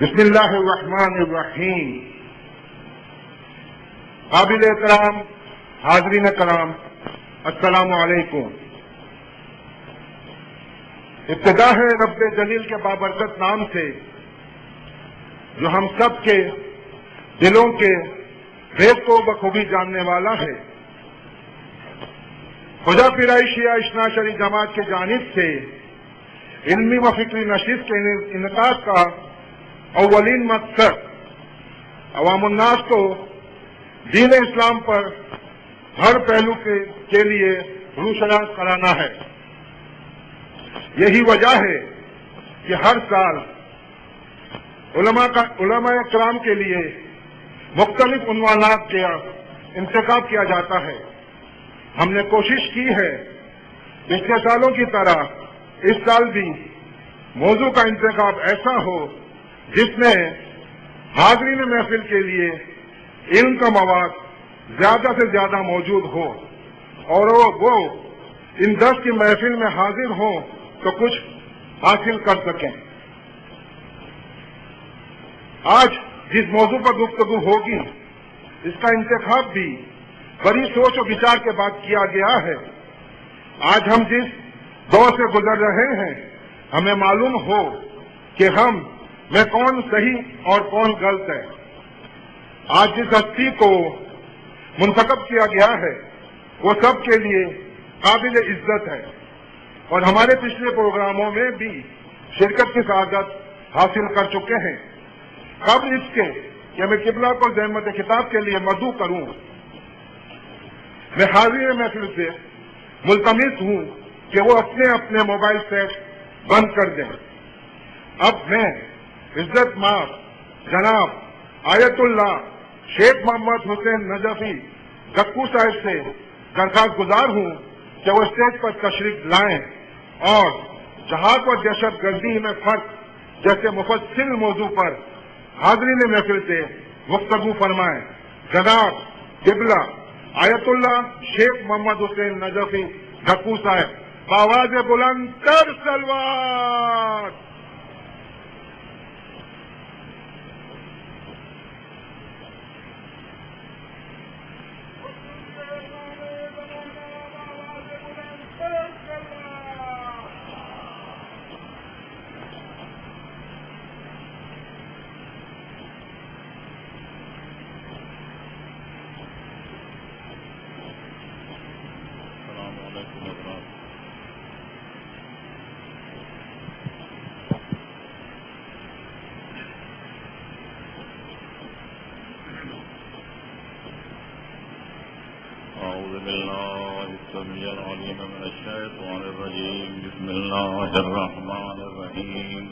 بسم اللہ الرحمن الرحیم۔ قابل احترام حاضرین کرام، السلام علیکم۔ ابتدا ہے رب جلیل کے بابرکت نام سے جو ہم سب کے دلوں کے ریت کو بخوبی جاننے والا ہے۔ خدا پیرائی شیعہ اشنا شری جماعت کی جانب سے علمی و فکری نشست کے انعقاد کا اولین مقصد عوام الناس کو دین اسلام پر ہر پہلو کے لیے روشناس کرانا ہے۔ یہی وجہ ہے کہ ہر سال علماء کرام کے لیے مختلف عنوانات کا انتخاب کیا جاتا ہے۔ ہم نے کوشش کی ہے پچھلے سالوں کی طرح اس سال بھی موضوع کا انتخاب ایسا ہو جس میں حاضرین محفل کے لیے علم کا مواد زیادہ سے زیادہ موجود ہو اور وہ ان 10 کی محفل میں حاضر ہوں تو کچھ حاصل کر سکیں۔ آج جس موضوع پر گفتگو ہوگی اس کا انتخاب بھی بڑی سوچ و بچار کے بعد کیا گیا ہے۔ آج ہم جس دور سے گزر رہے ہیں ہمیں معلوم ہو کہ ہم میں کون صحیح اور کون غلط ہے۔ آج جس ہستی کو منتخب کیا گیا ہے وہ سب کے لیے قابل عزت ہے اور ہمارے پچھلے پروگراموں میں بھی شرکت کی سعادت حاصل کر چکے ہیں۔ قبل اس کے کہ میں قبلہ کو زحمت خطاب کے لیے مدعو کروں، میں حاضرین محفل سے ملتمس ہوں کہ وہ اپنے اپنے موبائل سیٹ بند کر دیں۔ اب میں عزت مآب جناب آیت اللہ شیخ محمد حسین نجفی گکو صاحب سے درخواست گزار ہوں کہ وہ اسٹیج پر تشریف لائیں اور جہاد و دہشت گردی میں فرق جیسے مفصل موضوع پر حاضرین محفل سے گفتگو فرمائیں۔ جناب قبلہ آیت اللہ شیخ محمد حسین نجفی گکو صاحب بآواز بلند تر صلوات۔ بسم اللہ الرحمن الرحیم۔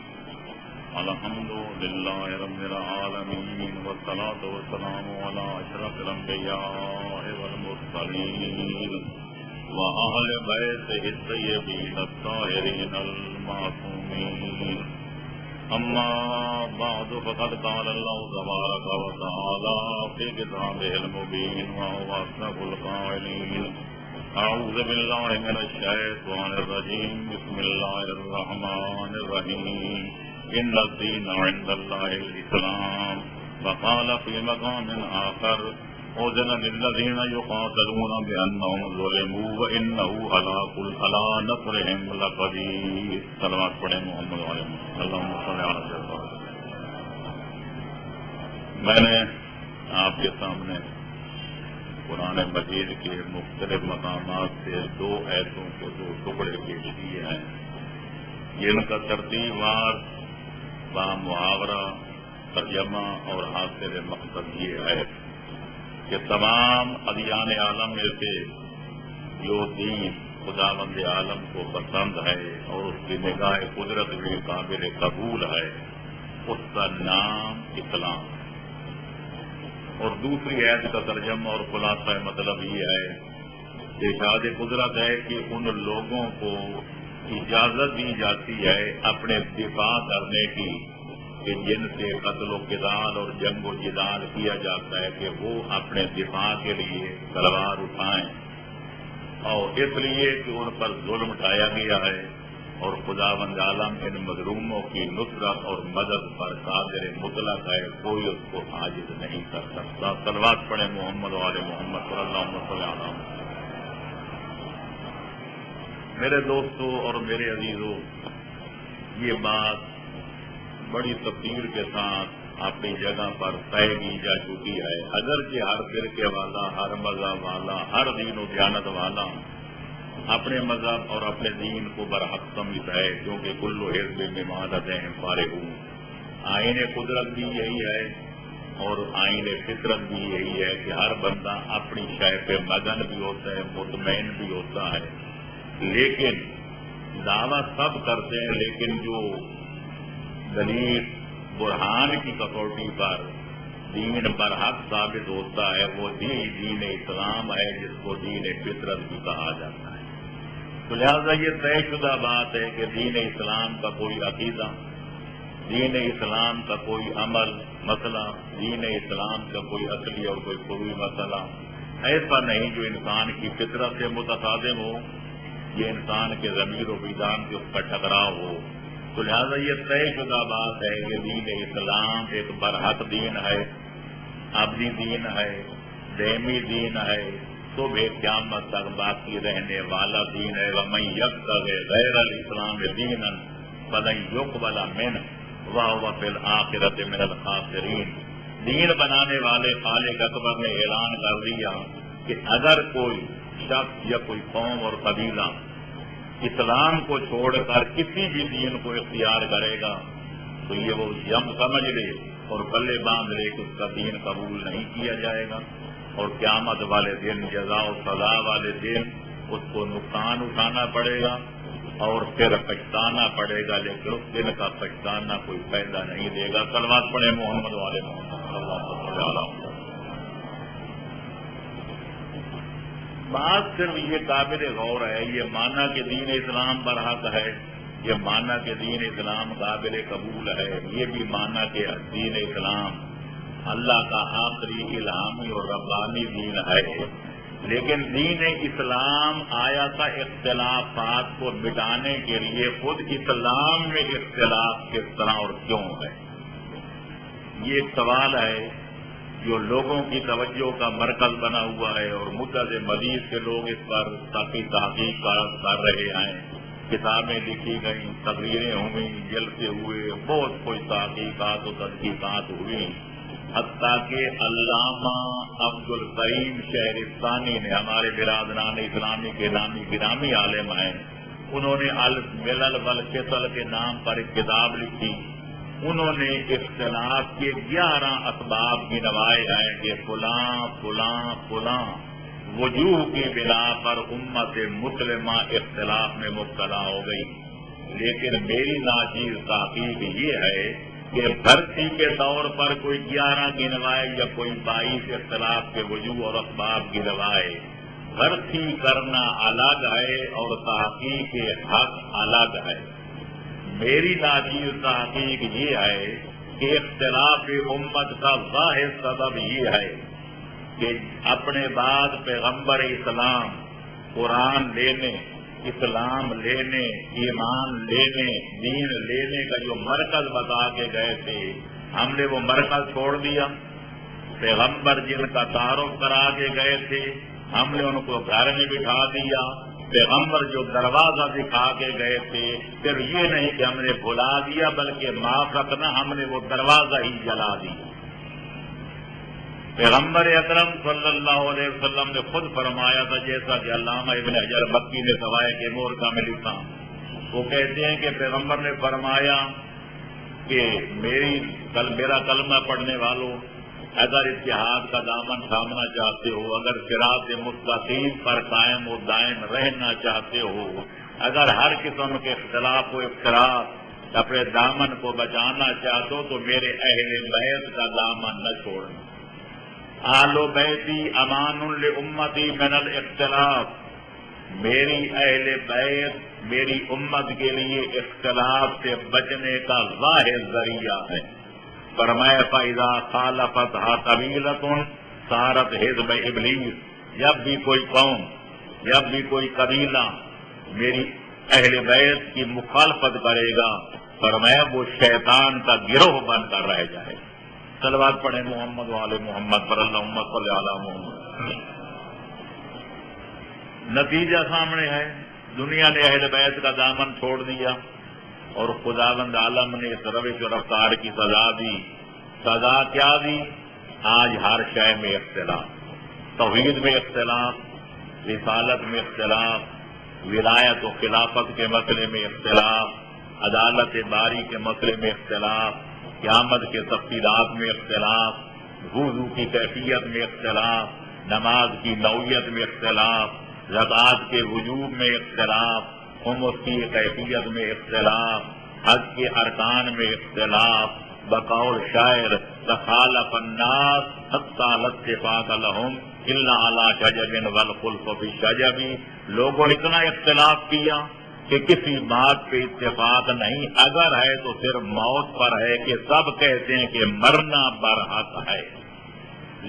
الحمد للہ رب العالمین والصلاة والسلام علی اشرف الانبیاء والمرسلین وأہل بیتہ الطیبین الطاہرین المعصومین۔ اما بعد فقد قال اللہ تبارک وتعالی فی کتابہ المبین وهو اصدق القائلین۔ اعوذ باللہ من الشیطان الرجیم۔ بسم اللہ الرحمن الرحیم۔ ان الدین عند اللہ الاسلام۔ وقال فی مقام آخر اذن للذین یقاتلون بانہم ظلموا وانہ علی نصرہم لقدیر۔ صلوات پڑھیں محمد علیہ وسلم۔ اللہم صل علی محمد۔ میں نے آپ کے سامنے قرآن مجید کے مختلف مقامات سے 2 آیتوں کو 2 ٹکڑے پیش کیے ہیں۔ جن کا ترتیب وار با محاورہ ترجمہ اور حاصل مقصد یہ ہے کہ تمام ادیان عالم میں سے جو دین خداوند عالم کو پسند ہے اور اس کی نگاہ قدرت بھی قابل قبول ہے اس کا نام اسلام۔ اور دوسری آیت کا ترجمہ اور خلاصہ مطلب یہ ہے کہ ارشاد قدرت ہے کہ ان لوگوں کو اجازت دی جاتی ہے اپنے دفاع کرنے کی کہ جن سے قتل و قتال اور جنگ و جدال کیا جاتا ہے کہ وہ اپنے دفاع کے لیے تلوار اٹھائیں، اور اس لیے کہ ان پر ظلم اٹھایا گیا ہے اور خداوند عالم ان مظلوموں کی نصرت اور مدد پر قادر مطلق ہے، کوئی اس کو عاجز نہیں کر سکتا۔ صلوات پڑھیں محمد و آل محمد صلی اللہ علیہ وسلم۔ میرے دوستوں اور میرے عزیزوں، یہ بات بڑی تفصیل کے ساتھ اپنی جگہ پر طے کی جا چکی ہے، اگرچہ ہر فرقے والا، ہر مذہب والا، ہر دین و دیانت والا اپنے مذہب اور اپنے دین کو برحق سمجھتا ہے، کیونکہ کل حزب بما لدیہم فارغون۔ آئین قدرت بھی یہی ہے اور آئین فطرت بھی یہی ہے کہ ہر بندہ اپنی شے پہ مگن بھی ہوتا ہے، مطمئن بھی ہوتا ہے، لیکن دعویٰ سب کرتے ہیں، لیکن جو دلیل برہان کی کسوٹی پر دین برحق ثابت ہوتا ہے وہ دین اسلام ہے، جس کو دین فطرت بھی کہا جاتا ہے۔ تو لہٰذا یہ طے شدہ بات ہے کہ دین اسلام کا کوئی عقیدہ، دین اسلام کا کوئی عمل مسئلہ، دین اسلام کا کوئی اصلی اور کوئی فروعی مسئلہ ایسا نہیں جو انسان کی فطرت سے متصادم ہو، یہ انسان کے ضمیر و وجدان سے اس کا ٹکراؤ ہو۔ تو لہٰذا یہ طے شدہ بات ہے کہ دین اسلام ایک برحق دین ہے، ابدی دین ہے، دائمی دین ہے، تو بے قیامت تک باقی رہنے والا دین ہے۔ وَمَن يَبْتَغِ غَيْرَ الْإِسْلَامِ دِينًا فَلَن يُقْبَلَ مِنْهُ وَهُوَ فِي الْآخِرَةِ مِنَ الْخَاسِرِينَ۔ دین بنانے والے خالق اکبر نے اعلان کر دیا کہ اگر کوئی شخص یا کوئی قوم اور قبیلہ اسلام کو چھوڑ کر کسی بھی دین کو اختیار کرے گا تو یہ وہ یم سمجھ لے اور پلے باندھ لے کہ اس کا دین قبول نہیں کیا جائے گا، اور قیامت والے دن، جزا و سزا والے دن اس کو نقصان اٹھانا پڑے گا اور پھر پچھتانا پڑے گا، لیکن اس دن کا پچھتانا کوئی فائدہ نہیں دے گا۔ صلوات پڑھیں محمد والے محمد صلی اللہ علیہ وسلم۔ بات صرف یہ قابل غور ہے، یہ مانا کہ دین اسلام برحق ہے، یہ مانا کہ دین اسلام قابل قبول ہے، یہ بھی مانا کہ دین اسلام اللہ کا آخری الہامی اور ربانی دین ہے، لیکن دین اسلام آیا تھا اختلافات کو مٹانے کے لیے۔ خود اسلام میں اختلاف کس طرح اور کیوں ہے، یہ ایک سوال ہے جو لوگوں کی توجہ کا مرکز بنا ہوا ہے، اور مدت مزید کے لوگ اس پر تحقیق کر رہے ہیں، کتابیں لکھی گئیں، تقریریں ہوئیں، جلسے ہوئے، بہت کچھ تحقیقات و تحقیقات ہوئی، حتیٰ کہ علامہ عبدالکریم شہرستانی نے، ہمارے برادران اسلامی کے نامی گرامی عالم ہیں، انہوں نے الملل والفصل کے نام پر ایک کتاب لکھی۔ انہوں نے اختلاف کے 11 اسباب گنوائے ہیں کہ فلاں فلاں فلاں وجوہ کی بنا پر امت مسلمہ اختلاف میں مبتلا ہو گئی، لیکن میری ناچیز تحقیق یہ ہے کہ بھرتی کے طور پر کوئی 11 گنوائے یا کوئی 22 اختلاف کے وجوہ اور اسباب گنوائے، بھرتی کرنا الگ ہے اور تحقیق حق الگ ہے۔ میری ناچیز تحقیق یہ ہے کہ اختلاف امت کا ظاہر سبب یہ ہے کہ اپنے بعد پیغمبر اسلام قرآن لینے، اسلام لینے، ایمان لینے، دین لینے کا جو مرکز بتا کے گئے تھے، ہم نے وہ مرکز چھوڑ دیا۔ پیغمبر جن کا تعارف کرا کے گئے تھے، ہم نے ان کو گھر میں بٹھا دیا۔ پیغمبر جو دروازہ دکھا کے گئے تھے، صرف یہ نہیں کہ ہم نے بھلا دیا، بلکہ معاف رکھنا، ہم نے وہ دروازہ ہی جلا دیا۔ پیغمبر اکرم صلی اللہ علیہ وسلم نے خود فرمایا تھا، جیسا کہ علامہ ابن حجر مکی نے سوائے کے مور کا میں لکھا، وہ کہتے ہیں کہ پیغمبر نے فرمایا کہ میرا کلمہ پڑھنے والوں، اگر اتحاد کا دامن تھامنا چاہتے ہو، اگر صراط مستقیم پر قائم و دائم رہنا چاہتے ہو، اگر ہر قسم کے اختلاف و اختلاف اپنے دامن کو بچانا چاہتے ہو، تو میرے اہل بیت کا دامن نہ چھوڑنا۔ آل بیتی امان لامتی من الاختلاف، میری اہل بیت میری امت کے لیے اختلاف سے بچنے کا ظاہر ذریعہ ہے۔ فرمایا فَإِذَا خَالَفَتْهَا قَبِيلَةٌ صَارَتْ حِزْبَ إِبْلِيسَ، جب بھی کوئی قوم، جب بھی کوئی قبیلہ میری اہل بیت کی مخالفت کرے گا، فرمایا وہ شیطان کا گروہ بن کر رہ جائے۔ صلوات پڑھیں محمد وآل محمد پر، اللہم صل علی محمد۔ نتیجہ سامنے ہے، دنیا نے اہل بیت کا دامن چھوڑ دیا اور خداوند عالم نے اس روش و رفتار کی سزا دی۔ سزا کیا دی؟ آج ہر شے میں اختلاف، توحید میں اختلاف، رسالت میں اختلاف، ولایت و خلافت کے مسئلے میں اختلاف، عدالت باری کے مسئلے میں اختلاف، قیامت کے تفصیلات میں اختلاف، وضو کی کیفیت میں اختلاف، نماز کی نوعیت میں اختلاف، زکوٰۃ کے وجوب میں اختلاف، خمس کی کیفیت میں اختلاف، حج کے ارکان میں اختلاف، بقول شاعر تخالف الناس حتی لا اتفاق لهم الا على شجب والخلف في الشجب۔ لوگوں نے اتنا اختلاف کیا کہ کسی بات پہ اتفاق نہیں، اگر ہے تو صرف موت پر ہے کہ سب کہتے ہیں کہ مرنا برحق ہے،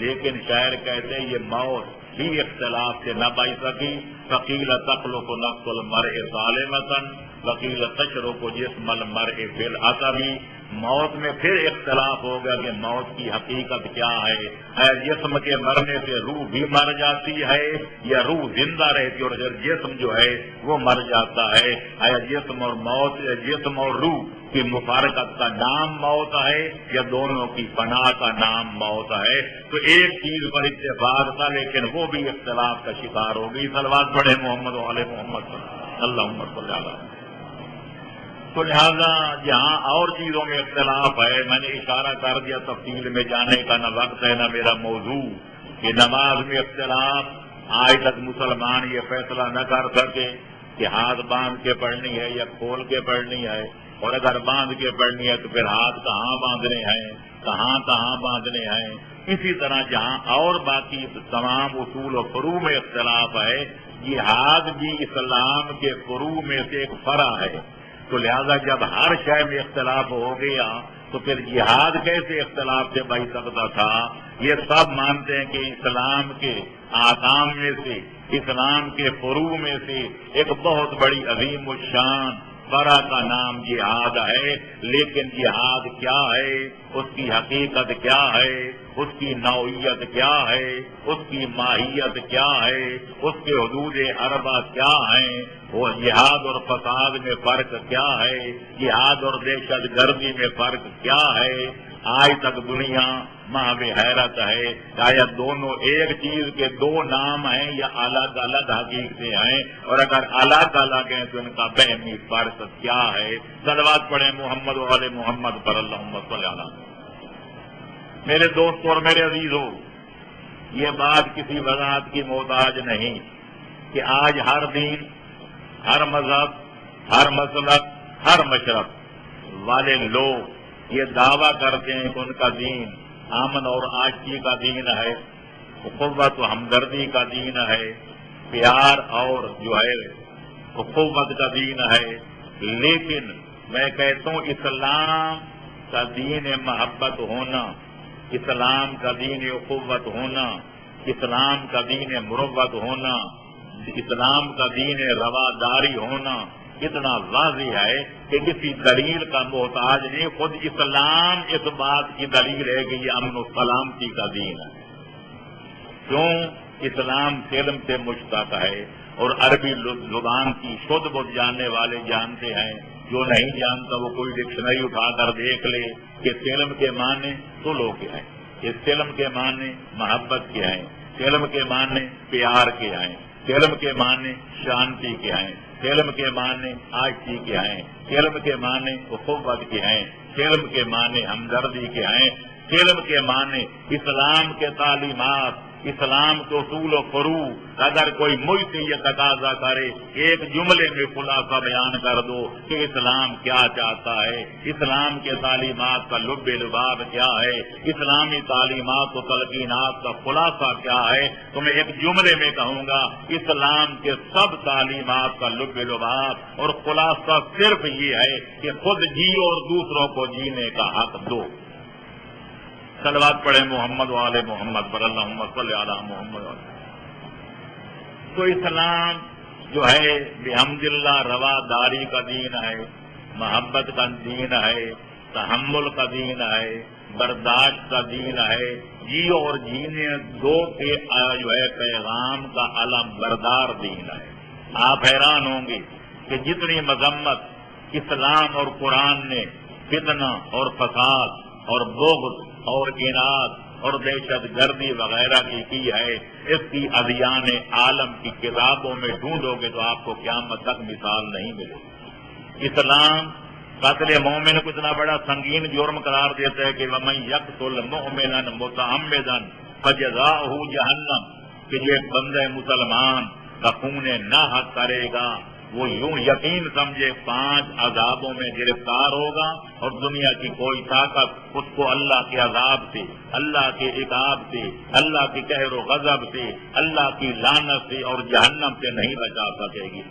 لیکن شاعر کہتے ہیں یہ موت ہی اختلاف سے نہ بچ سکی۔ فقیل تخلق نفس المرء سالمۃ وقیل تشرق جسم المرء فی العصب۔ موت میں پھر اختلاف ہوگا کہ موت کی حقیقت کیا ہے جسم کے مرنے سے روح بھی مر جاتی ہے یا روح زندہ رہتی اور جسم جو ہے وہ مر جاتا ہے؟ جسم اور موت، جسم اور روح کی مفارقت کا نام موت ہے یا دونوں کی فنا کا نام موت ہے؟ تو ایک چیز پر اتفاق تھا لیکن وہ بھی اختلاف کا شکار ہو گئی۔ صلوات پڑھے محمد وعلى محمد اللہم صل علی۔ تو لہذا جہاں اور چیزوں میں اختلاف ہے، میں نے اشارہ کر دیا، تفصیل میں جانے کا نہ وقت ہے نہ میرا موضوع، کہ نماز میں اختلاف آج تک مسلمان یہ فیصلہ نہ کر سکے کہ ہاتھ باندھ کے پڑھنی ہے یا کھول کے پڑھنی ہے، اور اگر باندھ کے پڑھنی ہے تو پھر ہاتھ کہاں باندھنے ہیں، کہاں باندھنے ہیں۔ اسی طرح جہاں اور باقی تمام اصول و فروع میں اختلاف ہے، جہاد بھی اسلام کے فروع میں سے ایک فرع ہے۔ تو لہذا جب ہر شے میں اختلاف ہو گیا تو پھر جہاد کیسے اختلاف سے بچ سکتا تھا؟ یہ سب مانتے ہیں کہ اسلام کے احکام میں سے، اسلام کے فروع میں سے ایک بہت بڑی عظیم الشان فرع کا نام جہاد ہے، لیکن جہاد کیا ہے، اس کی حقیقت کیا ہے، اس کی نوعیت کیا ہے، اس کی ماہیت کیا ہے، اس کے حدود اربع کیا ہیں، وہ جہاد اور فساد میں فرق کیا ہے، جہاد اور دہشت گردی میں فرق کیا ہے؟ آج تک دنیا ماہ حیرت ہے کہ آیا دونوں ایک چیز کے دو نام ہیں یا الگ الگ حقیقتیں ہیں، اور اگر الگ الگ ہیں تو ان کا بہمی فرق کیا ہے؟ صلوات پڑھیں محمد وعلى محمد پر، اللہم صل علی۔ میرے دوستوں اور میرے عزیزوں، یہ بات کسی وضاحت کی محتاج نہیں کہ آج ہر دین، ہر مذہب، ہر مسلک، ہر مشرق والے لوگ یہ دعویٰ کرتے ہیں کہ ان کا دین امن اور آشتی کا دین ہے، اخوت و ہمدردی کا دین ہے، پیار اور جو ہے اخوت کا دین ہے، لیکن میں کہتا ہوں اسلام کا دین محبت ہونا، اسلام کا دین اخوت ہونا، اسلام کا دین مروت ہونا، اسلام کا دین رواداری ہونا اتنا واضح ہے کہ کسی دلیل کا محتاج نہیں۔ خود اسلام اس بات کی دلیل ہے کہ یہ امن و سلامتی کا دین ہے۔ کیوں؟ اسلام سلم سے مشتق ہے، اور عربی زبان کی شدھ بدھ جاننے والے جانتے ہیں، جو نہیں جانتا وہ کوئی ڈکشنری اٹھا کر دیکھ لے کہ سلم کے معنی سلو کے ہیں، یہ سلم کے معنی محبت کے ہیں، سلم کے معنی پیار کے ہیں، سلم کے معنی شانتی کے ہیں، سلم کے معنی آشتی کے ہیں، سلم کے معنی اخوت کے ہیں، سلم کے معنی ہمدردی کے ہیں، سلم کے معنی اسلام کے تعلیمات، اسلام کے اصول و فروع۔ اگر کوئی مجھ سے یہ تقاضا کرے ایک جملے میں خلاصہ بیان کر دو کہ اسلام کیا چاہتا ہے، اسلام کے تعلیمات کا لب لباب کیا ہے، اسلامی تعلیمات و تلقینات کا خلاصہ کیا ہے، تو میں ایک جملے میں کہوں گا اسلام کے سب تعلیمات کا لب لباب اور خلاصہ صرف یہ ہے کہ خود جیو اور دوسروں کو جینے کا حق دو۔ صلوات پڑھیں محمد وعلى محمد پر، اللہم صل علی محمد۔ تو اسلام جو ہے بحمد اللہ رواداری کا دین ہے، محبت کا دین ہے، تحمل کا دین ہے، برداشت کا دین ہے، جی اور جینے دو کے جو ہے پیغام کا علم بردار دین ہے۔ آپ حیران ہوں گے کہ جتنی مذمت اسلام اور قرآن نے فتنہ اور فساد اور بغض اور اناد اور دہشت گردی وغیرہ کی ہے، اس کی ادیان عالم کی کتابوں میں ڈھونڈو گے تو آپ کو قیامت تک مثال نہیں ملے گی۔ اسلام قتل مومن کو اتنا بڑا سنگین جرم قرار دیتا ہے کہ وَمَن يَقْتُلْ مُؤْمِنًا مُتَعَمِّدًا فَجَزَاؤُهُ جَهَنَّمُ، کہ جو ایک بندہ مسلمان کا خون ناحق کرے گا وہ یوں یقین سمجھے 5 عذابوں میں گرفتار ہوگا، اور دنیا کی کوئی طاقت اس کو اللہ کے عذاب سے، اللہ کے عقاب سے، اللہ کے قہر و غضب سے، اللہ کی لعنت سے اور جہنم سے نہیں بچا سکے گی۔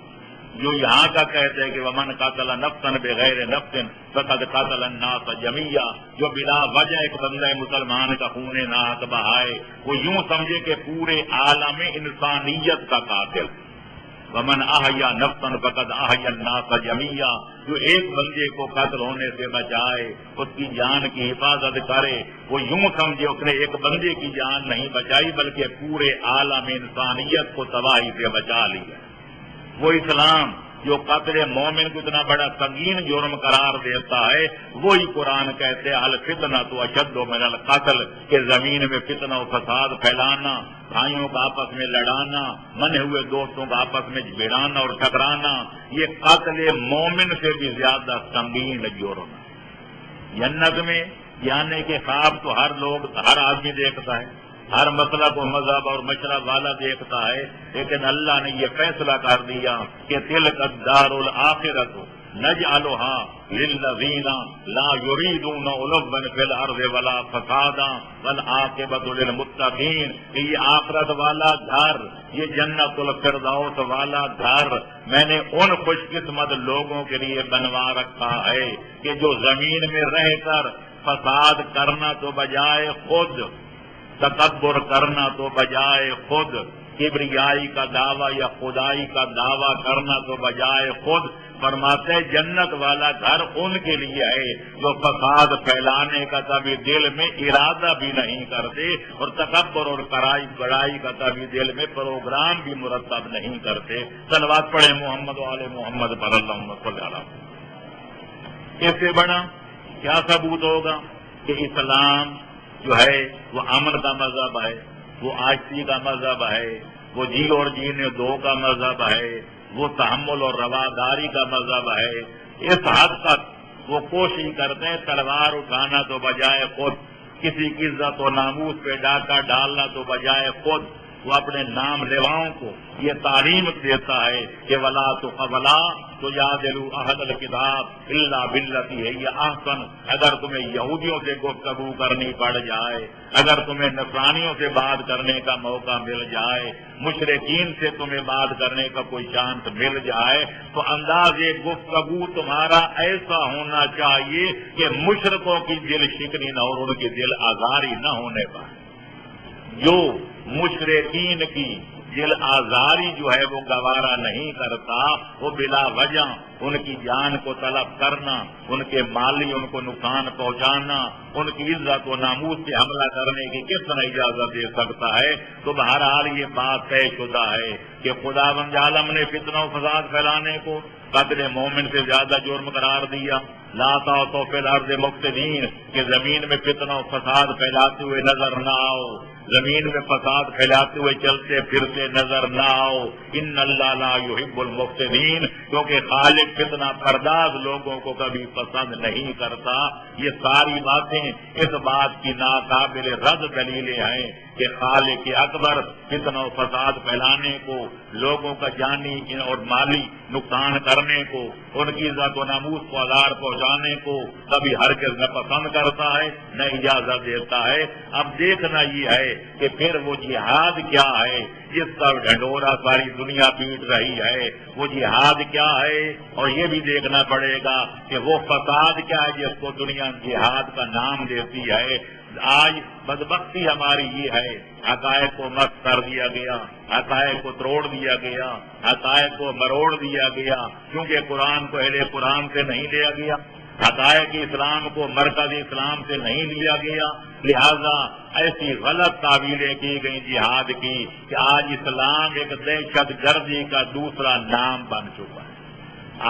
جو یہاں کا کہتے ہیں کہ ومن قتل نفسا بغیر نفس فقد قتل الناس جميعا، جو بلا وجہ ایک بندہ مسلمان کا خون ناحق بہائے وہ یوں سمجھے کہ پورے عالم انسانیت کا قاتل۔ ومن احیا نفسا فقد احیا الناس جميعا، جو ایک بندے کو قتل ہونے سے بچائے، اس کی جان کی حفاظت کرے، وہ یوں سمجھے اس نے ایک بندے کی جان نہیں بچائی بلکہ پورے عالم انسانیت کو تباہی سے بچا لیا۔ وہ اسلام جو قتل مومن کو اتنا بڑا سنگین جرم قرار دیتا ہے، وہی قرآن کہتے ہیں الفتنۃ اشد من القتل، کہ زمین میں فتنہ و فساد پھیلانا، بھائیوں کا آپس میں لڑانا، منے ہوئے دوستوں کا آپس میں بھڑانا اور ٹکرانا، یہ قتل مومن سے بھی زیادہ سنگین جرم ہے۔ جنت میں جانے کے خواب تو ہر آدمی دیکھتا ہے، ہر مسلک و مذہب اور مشرب والا دیکھتا ہے، لیکن اللہ نے یہ فیصلہ کر دیا کہ تلک الدار الآخرۃ نجعلها للذین لا یریدون علوا فی الارض ولا فسادا والعاقبۃ للمتقین، کہ یہ آخرت والا گھر، یہ جنت الفردوس والا گھر میں نے ان خوش قسمت لوگوں کے لیے بنوا رکھا ہے کہ جو زمین میں رہ کر فساد کرنا تو بجائے خود، تکبر کرنا تو بجائے خود، کبریائی کا دعویٰ یا خدائی کا دعویٰ کرنا تو بجائے خود، فرماتے ہیں جنت والا گھر ان کے لیے ہے جو فساد پھیلانے کا کبھی دل میں ارادہ بھی نہیں کرتے، اور تکبر اور بڑائی کا کبھی دل میں پروگرام بھی مرتب نہیں کرتے۔ صلوات پڑھیں محمد و آل محمد پر اللہم صلی اللہ علیہ وسلم۔ اس سے بڑا کیا ثبوت ہوگا کہ اسلام جو ہے وہ امن کا مذہب ہے، وہ آشتی کا مذہب ہے، وہ جی اور جینے دو کا مذہب ہے، وہ تحمل اور رواداری کا مذہب ہے۔ اس حد تک وہ کوشش کرتے ہیں تلوار اٹھانا تو بجائے خود، کسی کی عزت و ناموس پہ ڈاکہ ڈالنا تو بجائے خود، وہ اپنے نام لیواؤں کو یہ تعلیم دیتا ہے کہ ولا تجادلوا اہل الکتاب الا بالتی ہی احسن، اگر تمہیں یہودیوں سے گفتگو کرنی پڑ جائے، اگر تمہیں نصرانیوں سے بات کرنے کا موقع مل جائے، مشرکین سے تمہیں بات کرنے کا کوئی چانس مل جائے، تو انداز گفتگو تمہارا ایسا ہونا چاہیے کہ مشرکوں کی دل شکنی نہ اور ان کی دل آزاری نہ ہونے پائے۔ جو مشرکین کی دل آزاری جو ہے وہ گوارا نہیں کرتا، وہ بلا وجہ ان کی جان کو طلب کرنا، ان کے مالی ان کو نقصان پہنچانا، ان کی عزت و ناموس سے حملہ کرنے کی کس طرح اجازت دے سکتا ہے؟ تو بہرحال یہ بات طے شدہ ہے کہ خداوند عالم نے فتنہ و فساد پھیلانے کو قتل مومن سے زیادہ جرم قرار دیا۔ لا تعثوا فی الارض مفسدین، کہ زمین میں فتنہ و فساد پھیلاتے ہوئے نظر نہ آؤ، زمین میں فساد پھیلاتے ہوئے چلتے پھرتے نظر نہ آؤ۔ ان اللہ لا یحب المفسدین، کیونکہ خالق فتنہ پرداز لوگوں کو کبھی پسند نہیں کرتا۔ یہ ساری باتیں اس بات کی ناقابل رد دلیلیں ہیں کہ خالق اکبر فتنہ و فساد پھیلانے کو، لوگوں کا جانی اور مالی نقصان کرنے کو، ان کی عزت و ناموس کو آزار پہنچانے کو کبھی ہرگز نہ پسند کرتا ہے، نہ اجازت دیتا ہے۔ اب دیکھنا یہ ہے کہ پھر وہ جہاد کیا ہے جس کا ڈھنڈورا ساری دنیا پیٹ رہی ہے، وہ جہاد کیا ہے، اور یہ بھی دیکھنا پڑے گا کہ وہ فساد کیا ہے جس کو دنیا جہاد کا نام دیتی ہے۔ آج بدبختی ہماری یہ ہے، حقائق کو مست کر دیا گیا، حقائق کو توڑ دیا گیا، حقائق کو مروڑ دیا گیا، کیونکہ قرآن کو اہل قرآن سے نہیں لیا گیا، حقائق اسلام کو مرکز اسلام سے نہیں لیا گیا، لہذا ایسی غلط تعویلیں کی گئی جہاد کی کہ آج اسلام ایک دہشت گردی کا دوسرا نام بن چکا ہے۔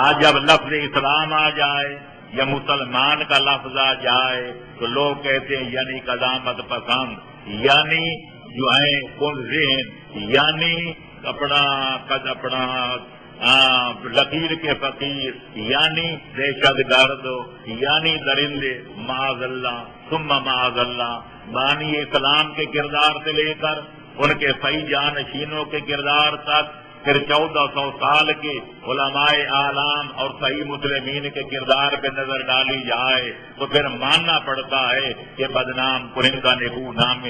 آج جب لفظ اسلام آ جائے یا مسلمان کا لفظ آ جائے تو لوگ کہتے ہیں یعنی قدامت پسند، یعنی جو ہے کل ذہن، یعنی اپنا لکیر کے فقیر، یعنی دہشت گرد، یعنی درندے، معاذ اللہ ثم معاذ اللہ۔ بانی اسلام کے کردار سے لے کر ان کے صحیح جانشینوں کے کردار تک، پھر 1400 سال کے علماء اعلام اور صحیح مسلمین کے کردار پہ نظر ڈالی جائے تو پھر ماننا پڑتا ہے کہ بدنام پرندہ نکو نام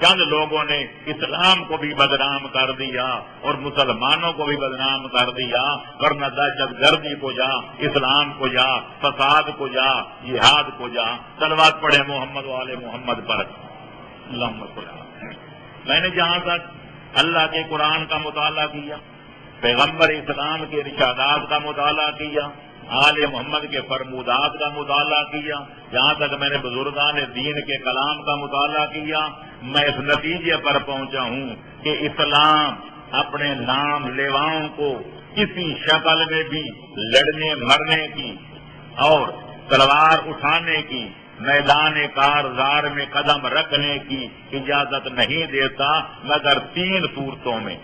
چند لوگوں نے اسلام کو بھی بدنام کر دیا اور مسلمانوں کو بھی بدنام کر دیا، ورنہ دہشت گردی کو جا، اسلام کو جا، فساد کو جا، جہاد کو جا۔ صلوات پڑھے محمد والے محمد پر۔ اللہم صل علی۔ میں نے جہاں تک اللہ کے قرآن کا مطالعہ کیا، پیغمبر اسلام کے ارشادات کا مطالعہ کیا، آل محمد کے فرمودات کا مطالعہ کیا، جہاں تک میں نے بزرگان دین کے کلام کا مطالعہ کیا، میں اس نتیجے پر پہنچا ہوں کہ اسلام اپنے نام لیواؤں کو کسی شکل میں بھی لڑنے مرنے کی اور تلوار اٹھانے کی، میدان کارزار میں قدم رکھنے کی اجازت نہیں دیتا مگر 3 صورتوں میں۔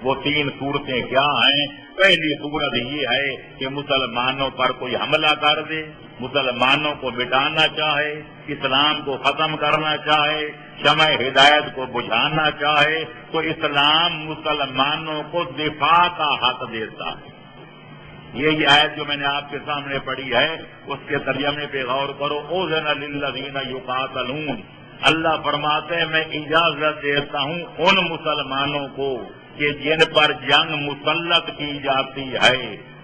وہ 3 صورتیں کیا ہیں؟ پہلی صورت یہ ہے کہ مسلمانوں پر کوئی حملہ کر دے، مسلمانوں کو مٹانا چاہے، اسلام کو ختم کرنا چاہے، شمع ہدایت کو بجھانا چاہے، تو اسلام مسلمانوں کو دفاع کا حق دیتا ہے۔ یہ آیت جو میں نے آپ کے سامنے پڑھی ہے اس کے ترجمے پہ غور کرو۔ اذن للذین یقاتلون، اللہ فرماتے ہیں میں اجازت دیتا ہوں ان مسلمانوں کو کہ جن پر جنگ مسلط کی جاتی ہے،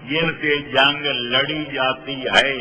جن سے جنگ لڑی جاتی ہے،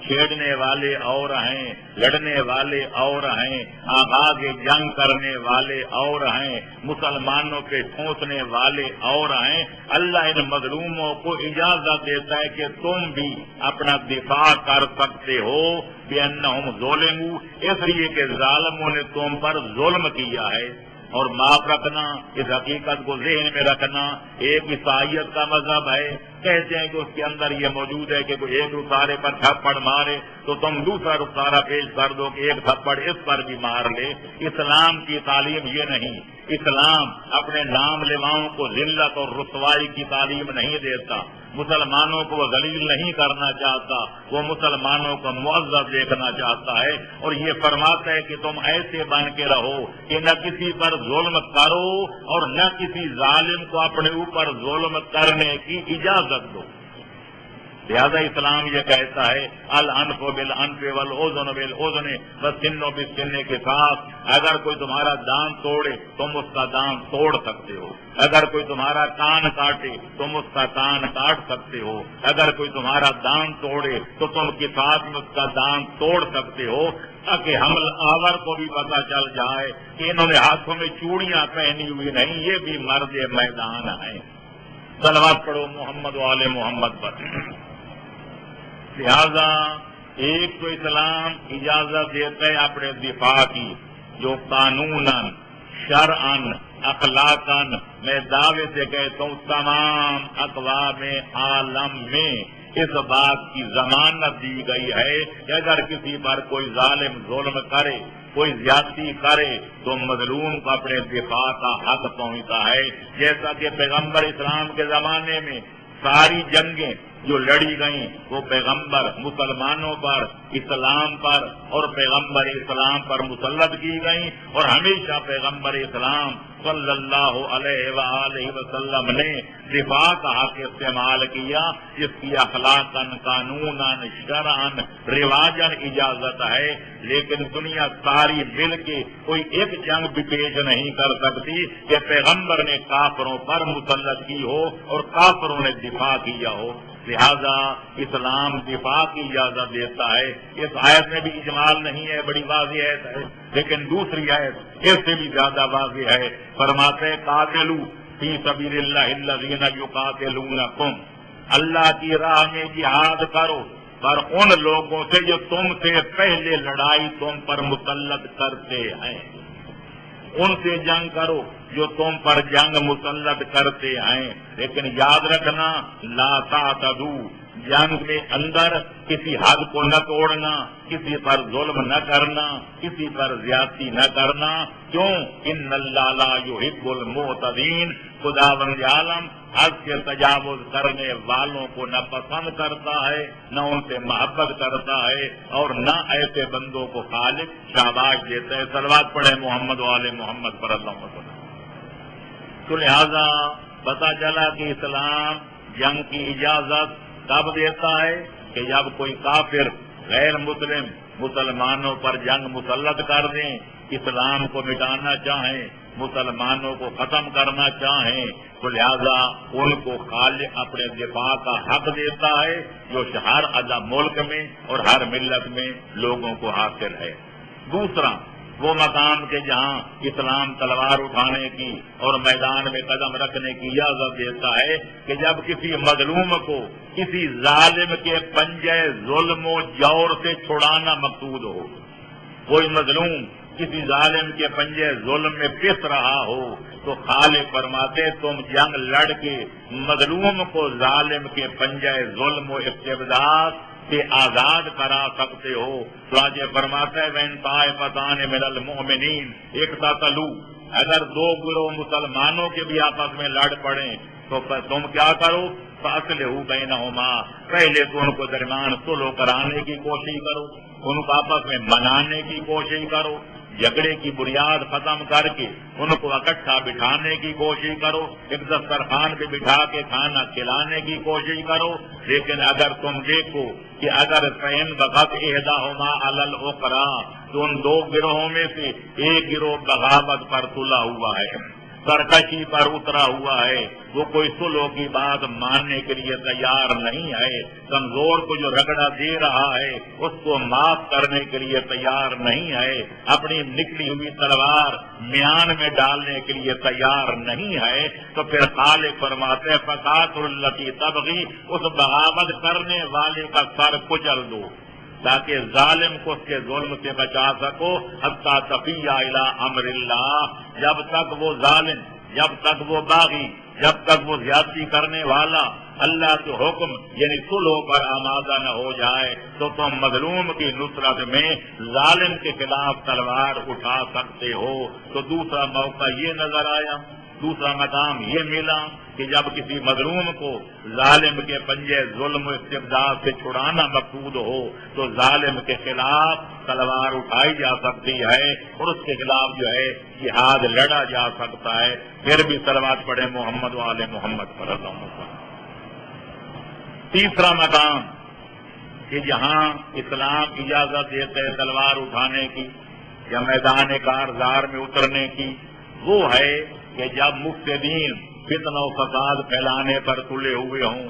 چھیڑنے والے اور ہیں، لڑنے والے اور ہیں، آغاز جنگ کرنے والے اور ہیں، مسلمانوں پہ ٹھونسنے والے اور ہیں۔ اللہ ان مظلوموں کو اجازت دیتا ہے کہ تم بھی اپنا دفاع کر سکتے ہو، بِأَنَّهُمْ ظُلِمُوا، اس لیے کہ ظالموں نے تم پر ظلم کیا ہے۔ اور معاف رکھنا، اس حقیقت کو ذہن میں رکھنا، ایک عیسائیت کا مذہب ہے، کہتے ہیں کہ اس کے اندر یہ موجود ہے کہ کوئی ایک رخسارے پر تھپڑ مارے تو تم دوسرا رخسارہ پیش کر دو کہ ایک تھپڑ اس پر بھی مار لے۔ اسلام کی تعلیم یہ نہیں، اسلام اپنے نام لیواؤں کو ذلت اور رسوائی کی تعلیم نہیں دیتا، مسلمانوں کو وہ ذلیل نہیں کرنا چاہتا، وہ مسلمانوں کو معزز دیکھنا چاہتا ہے، اور یہ فرماتا ہے کہ تم ایسے بن کے رہو کہ نہ کسی پر ظلم کرو اور نہ کسی ظالم کو اپنے اوپر ظلم کرنے کی اجازت دو۔ لہذا اسلام یہ کہتا ہے الانف بالانف والاذن بالاذن والسن بالسن کے ساتھ، اگر کوئی تمہارا دانت توڑے تم اس کا دانت توڑ سکتے ہو، اگر کوئی تمہارا کان کاٹے تم اس کا کان کاٹ سکتے ہو، اگر کوئی تمہارا دانت توڑے تو تم کے ساتھ میں اس کا دانت توڑ سکتے ہو، تاکہ حمل آور کو بھی پتہ چل جائے کہ انہوں نے ہاتھوں میں چوڑیاں پہنی ہوئی نہیں، یہ بھی مرد میدان ہیں۔ صلوات پڑھو محمد وآل محمد پر۔ لہذا ایک تو اسلام اجازت دیتا ہے اپنے دفاع کی، جو قانوناً، شرعاً، اخلاقاً میں دعوے سے کہتا ہوں تمام اقوام عالم میں اس بات کی ضمانت دی گئی ہے کہ اگر کسی پر کوئی ظالم ظلم کرے، کوئی زیادتی کرے تو مظلوم کو اپنے دفاع کا حق پہنچتا ہے۔ جیسا کہ پیغمبر اسلام کے زمانے میں ساری جنگیں جو لڑی گئیں وہ پیغمبر مسلمانوں پر، اسلام پر اور پیغمبر اسلام پر مسلط کی گئیں، اور ہمیشہ پیغمبر اسلام صلی اللہ علیہ وآلہ وسلم نے دفاع کا حق استعمال کیا، جس کی اخلاقاً، قانوناً، شرعاً، رواجاً اجازت ہے، لیکن دنیا ساری مل کے کوئی ایک جنگ بھی پیش نہیں کر سکتی کہ پیغمبر نے کافروں پر مسلط کی ہو اور کافروں نے دفاع کیا ہو۔ لہذا اسلام دفاع کی اجازت دیتا ہے۔ اس آیت میں بھی اجمال نہیں ہے، بڑی واضح آیت ہے، لیکن دوسری آیت اس سے بھی زیادہ واضح ہے، فرماتے قاتلوا فی سبیل اللہ الذین یقاتلونکم، اللہ کی راہ میں جہاد کرو پر ان لوگوں سے جو تم سے پہلے لڑائی تم پر مسلط کرتے ہیں، ان سے جنگ کرو جو تم پر جنگ مسلط کرتے ہیں، لیکن یاد رکھنا لا تعتدوا، جنگ میں اندر کسی حد کو نہ توڑنا، کسی پر ظلم نہ کرنا، کسی پر زیادتی نہ کرنا، کیوں؟ ان اللہ لا یحب المعتدین، خداوند عالم حد سے تجاوز کرنے والوں کو نہ پسند کرتا ہے، نہ ان سے محبت کرتا ہے، اور نہ ایسے بندوں کو خالق شاباش دیتا ہے۔ صلوات پڑھے محمد وآل محمد پر اللہم صل۔ تو لہذا پتہ چلا کہ اسلام جنگ کی اجازت کب دیتا ہے کہ جب کوئی کافر غیر مسلم مسلمانوں پر جنگ مسلط کر دیں، اسلام کو مٹانا چاہیں، مسلمانوں کو ختم کرنا چاہیں، تو لہذا ان کو خالق اپنے دفاع کا حق دیتا ہے، جو ہر اعلیٰ ملک میں اور ہر ملت میں لوگوں کو حاصل ہے۔ دوسرا وہ مقام کہ جہاں اسلام تلوار اٹھانے کی اور میدان میں قدم رکھنے کی اجازت دیتا ہے کہ جب کسی مظلوم کو کسی ظالم کے پنجے ظلم و جور سے چھڑانا مقصود ہو، کوئی مظلوم کسی ظالم کے پنجے ظلم میں پس رہا ہو، تو خالق فرماتے تم جنگ لڑ کے مظلوم کو ظالم کے پنجے ظلم و استبداد سے آزاد کرا سکتے ہو۔ چنانچہ فرماتا ہے وَإِن طَائِفَتَانِ مِنَ الْمُؤْمِنِينَ اقْتَتَلُوا، اگر دو گروہ مسلمانوں کے بھی آپس میں لڑ پڑیں تو تم کیا کرو؟ فَأَصْلِحُوا بَيْنَهُمَا، پہلے تو ان کو درمیان صلح کرانے کی کوشش کرو، ان کو آپس میں منانے کی کوشش کرو، جھگڑے کی بنیاد ختم کر کے ان کو اکٹھا بٹھانے کی کوشش کرو، ایک دسترخوان پہ بٹھا کے کھانا کھلانے کی کوشش کرو۔ لیکن اگر تم دیکھو کہ اگر فَإِن بَغَتْ إِحْدَاهُمَا عَلَى الْأُخْرَىٰ، تو ان دو گروہوں میں سے ایک گروہ بغاوت پر تلا ہوا ہے، سرکشی پر اترا ہوا ہے، وہ کوئی صلح کی بات ماننے کے لیے تیار نہیں ہے، کمزور کو جو رگڑا دے رہا ہے اس کو معاف کرنے کے لیے تیار نہیں ہے، اپنی نکلی ہوئی تلوار میان میں ڈالنے کے لیے تیار نہیں ہے، تو پھر خالق فرماتے فَقَاتِلُوا الَّتِي تَبْغِي، اس بغاوت کرنے والے کا سر کچل دو تاکہ ظالم کو اس کے ظلم سے بچا سکو، حتیٰ تفیہ الی امر اللہ، جب تک وہ ظالم، جب تک وہ باغی، جب تک وہ زیادتی کرنے والا اللہ کے حکم یعنی صلح پر آمادہ نہ ہو جائے، تو تم مظلوم کی نصرت میں ظالم کے خلاف تلوار اٹھا سکتے ہو۔ تو دوسرا موقع یہ نظر آیا، دوسرا مقام یہ ملا کہ جب کسی مظلوم کو ظالم کے پنجے ظلم و استبداد سے چھڑانا مقصود ہو تو ظالم کے خلاف تلوار اٹھائی جا سکتی ہے اور اس کے خلاف جو ہے جہاد لڑا جا سکتا ہے۔ پھر بھی صلوات پڑھے محمد وآل محمد پر اللہم صل۔ تیسرا مقام کہ جہاں اسلام اجازت دیتے ہے تلوار اٹھانے کی یا میدان کارزار میں اترنے کی، وہ ہے کہ جب مفسدین فتنہ و فساد پھیلانے پر تلے ہوئے ہوں،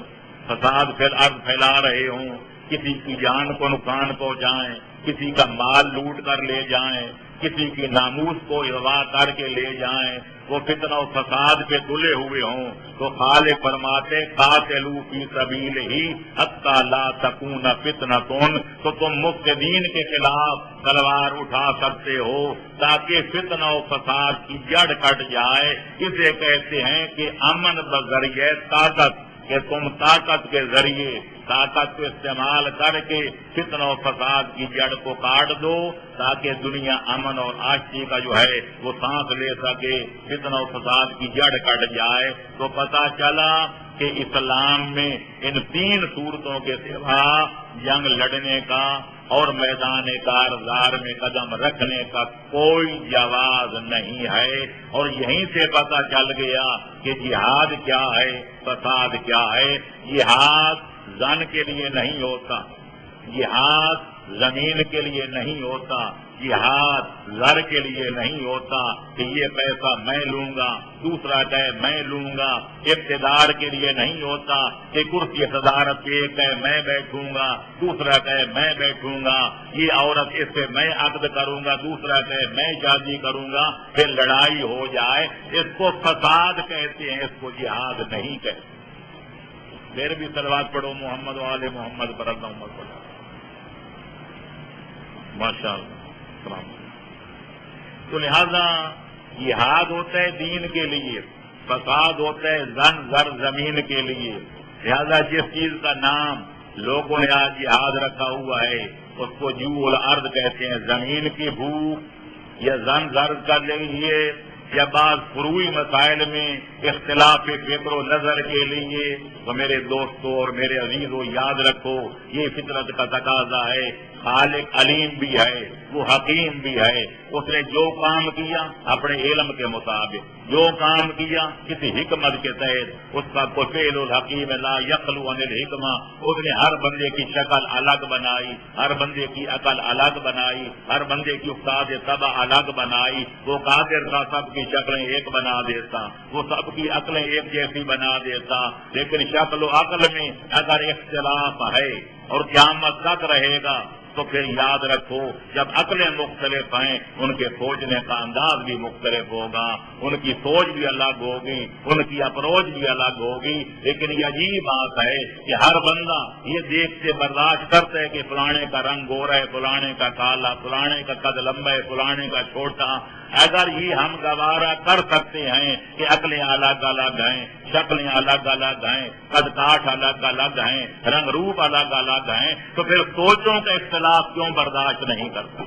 فساد پھیلا رہے ہوں، کسی کی جان کو نقصان پہنچائیں، کسی کا مال لوٹ کر لے جائیں، کسی کی ناموس کو اغوا کر کے لے جائیں، وہ فتنہ و فساد پہ تلے ہوئے ہوں، تو خالق فرماتے قاتلوا فی سبیلہ حتی لا تکون فتنۃ، تو تم مفسدین کے خلاف تلوار اٹھا سکتے ہو تاکہ فتنہ و فساد کی جڑ کٹ جائے۔ اسے کہتے ہیں کہ امن بذریعہ طاقت، کہ تم طاقت کے ذریعے طاقت کو استعمال کر کے فتنہ و فساد کی جڑ کو کاٹ دو تاکہ دنیا امن اور آشتی کا جو ہے وہ سانس لے سکے، فتنہ و فساد کی جڑ کٹ جائے۔ تو پتہ چلا کہ اسلام میں ان 3 صورتوں کے سوا جنگ لڑنے کا اور میدان کارزار میں قدم رکھنے کا کوئی جواز نہیں ہے، اور یہیں سے پتہ چل گیا کہ جہاد کیا ہے، فساد کیا ہے۔ جہاد زن کے لیے نہیں ہوتا، جہاد زمین کے لیے نہیں ہوتا، جہاد زر کے لیے نہیں ہوتا کہ یہ پیسہ میں لوں گا، دوسرا کہے میں لوں گا، اقتدار کے لیے نہیں ہوتا کہ کرسی صدارت کے ایک کہے میں بیٹھوں گا، دوسرا کہے میں بیٹھوں گا، یہ عورت اس سے میں عقد کروں گا، دوسرا کہے میں شادی کروں گا، پھر لڑائی ہو جائے، اس کو فساد کہتے ہیں، اس کو جہاد نہیں کہتے۔ پھر بھی صلوات پڑھو محمد والے محمد پر اللہم صل ماشاء اللہ۔ تو لہذا جہاد ہوتا ہے دین کے لیے، فساد ہوتا ہے زن زر زمین کے لیے۔ لہذا جس چیز کا نام لوگوں نے آج جہاد رکھا ہوا ہے اس کو جو الارض کہتے ہیں، زمین کی بھوک یا زن زر کا لیے یا بعض فروعی مسائل میں اختلاف فکر و نظر کے لیے، تو میرے دوستوں اور میرے عزیزوں یاد رکھو یہ فطرت کا تقاضا ہے۔ خالق علیم بھی ہے، وہ حکیم بھی ہے، اس نے جو کام کیا اپنے علم کے مطابق، جو کام کیا کسی حکمت کے تحت، اس کا کوئی فعل الحکیم لا یخلو عن الحکمہ، اس نے ہر بندے کی شکل الگ بنائی، ہر بندے کی عقل الگ بنائی، ہر بندے کی افتاد طبع الگ بنائی۔ وہ قادر تھا سب کی شکلیں ایک بنا دیتا، وہ سب کی عقلیں ایک جیسی بنا دیتا، لیکن شکل و عقل میں اگر اختلاف ہے اور قیامت تک رہے گا تو پھر یاد رکھو جب عقلیں مختلف ہیں ان کے سوچنے کا انداز بھی مختلف ہوگا، ان کی سوچ بھی الگ ہوگی، ان کی اپروچ بھی الگ ہوگی۔ لیکن یہ عجیب بات ہے کہ ہر بندہ یہ دیکھتے برداشت کرتا ہے کہ فلانے کا رنگ گورا ہے، فلانے کا کالا، فلانے کا قد لمبا ہے، فلانے کا چھوٹا۔ اگر یہ ہم گوارا کر سکتے ہیں کہ عقلیں الگ الگ ہیں، شکلیں الگ الگ ہیں، قد کاٹ الگ الگ ہیں، رنگ روپ الگ الگ ہیں، تو پھر سوچوں کا اختلاف کیوں برداشت نہیں کرتا؟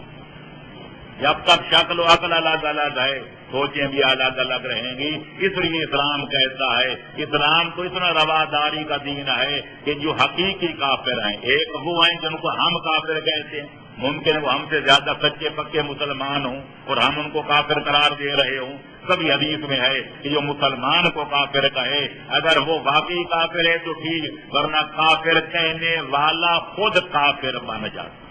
جب تک شکل و عقل الگ الگ ہے سوچیں بھی الگ الگ رہیں گی۔ اس لیے اسلام کہتا ہے، اسلام تو اتنا رواداری کا دین ہے کہ جو حقیقی کافر ہیں، ایک وہ ہیں جن کو ہم کافر کہتے ہیں، ممکن وہ ہم سے زیادہ سچے پکے مسلمان ہوں اور ہم ان کو کافر قرار دے رہے ہوں۔ کبھی حدیث میں ہے کہ جو مسلمان کو کافر کہے اگر وہ واقعی کافر ہے تو ٹھیک، ورنہ کافر کہنے والا خود کافر بن جاتا۔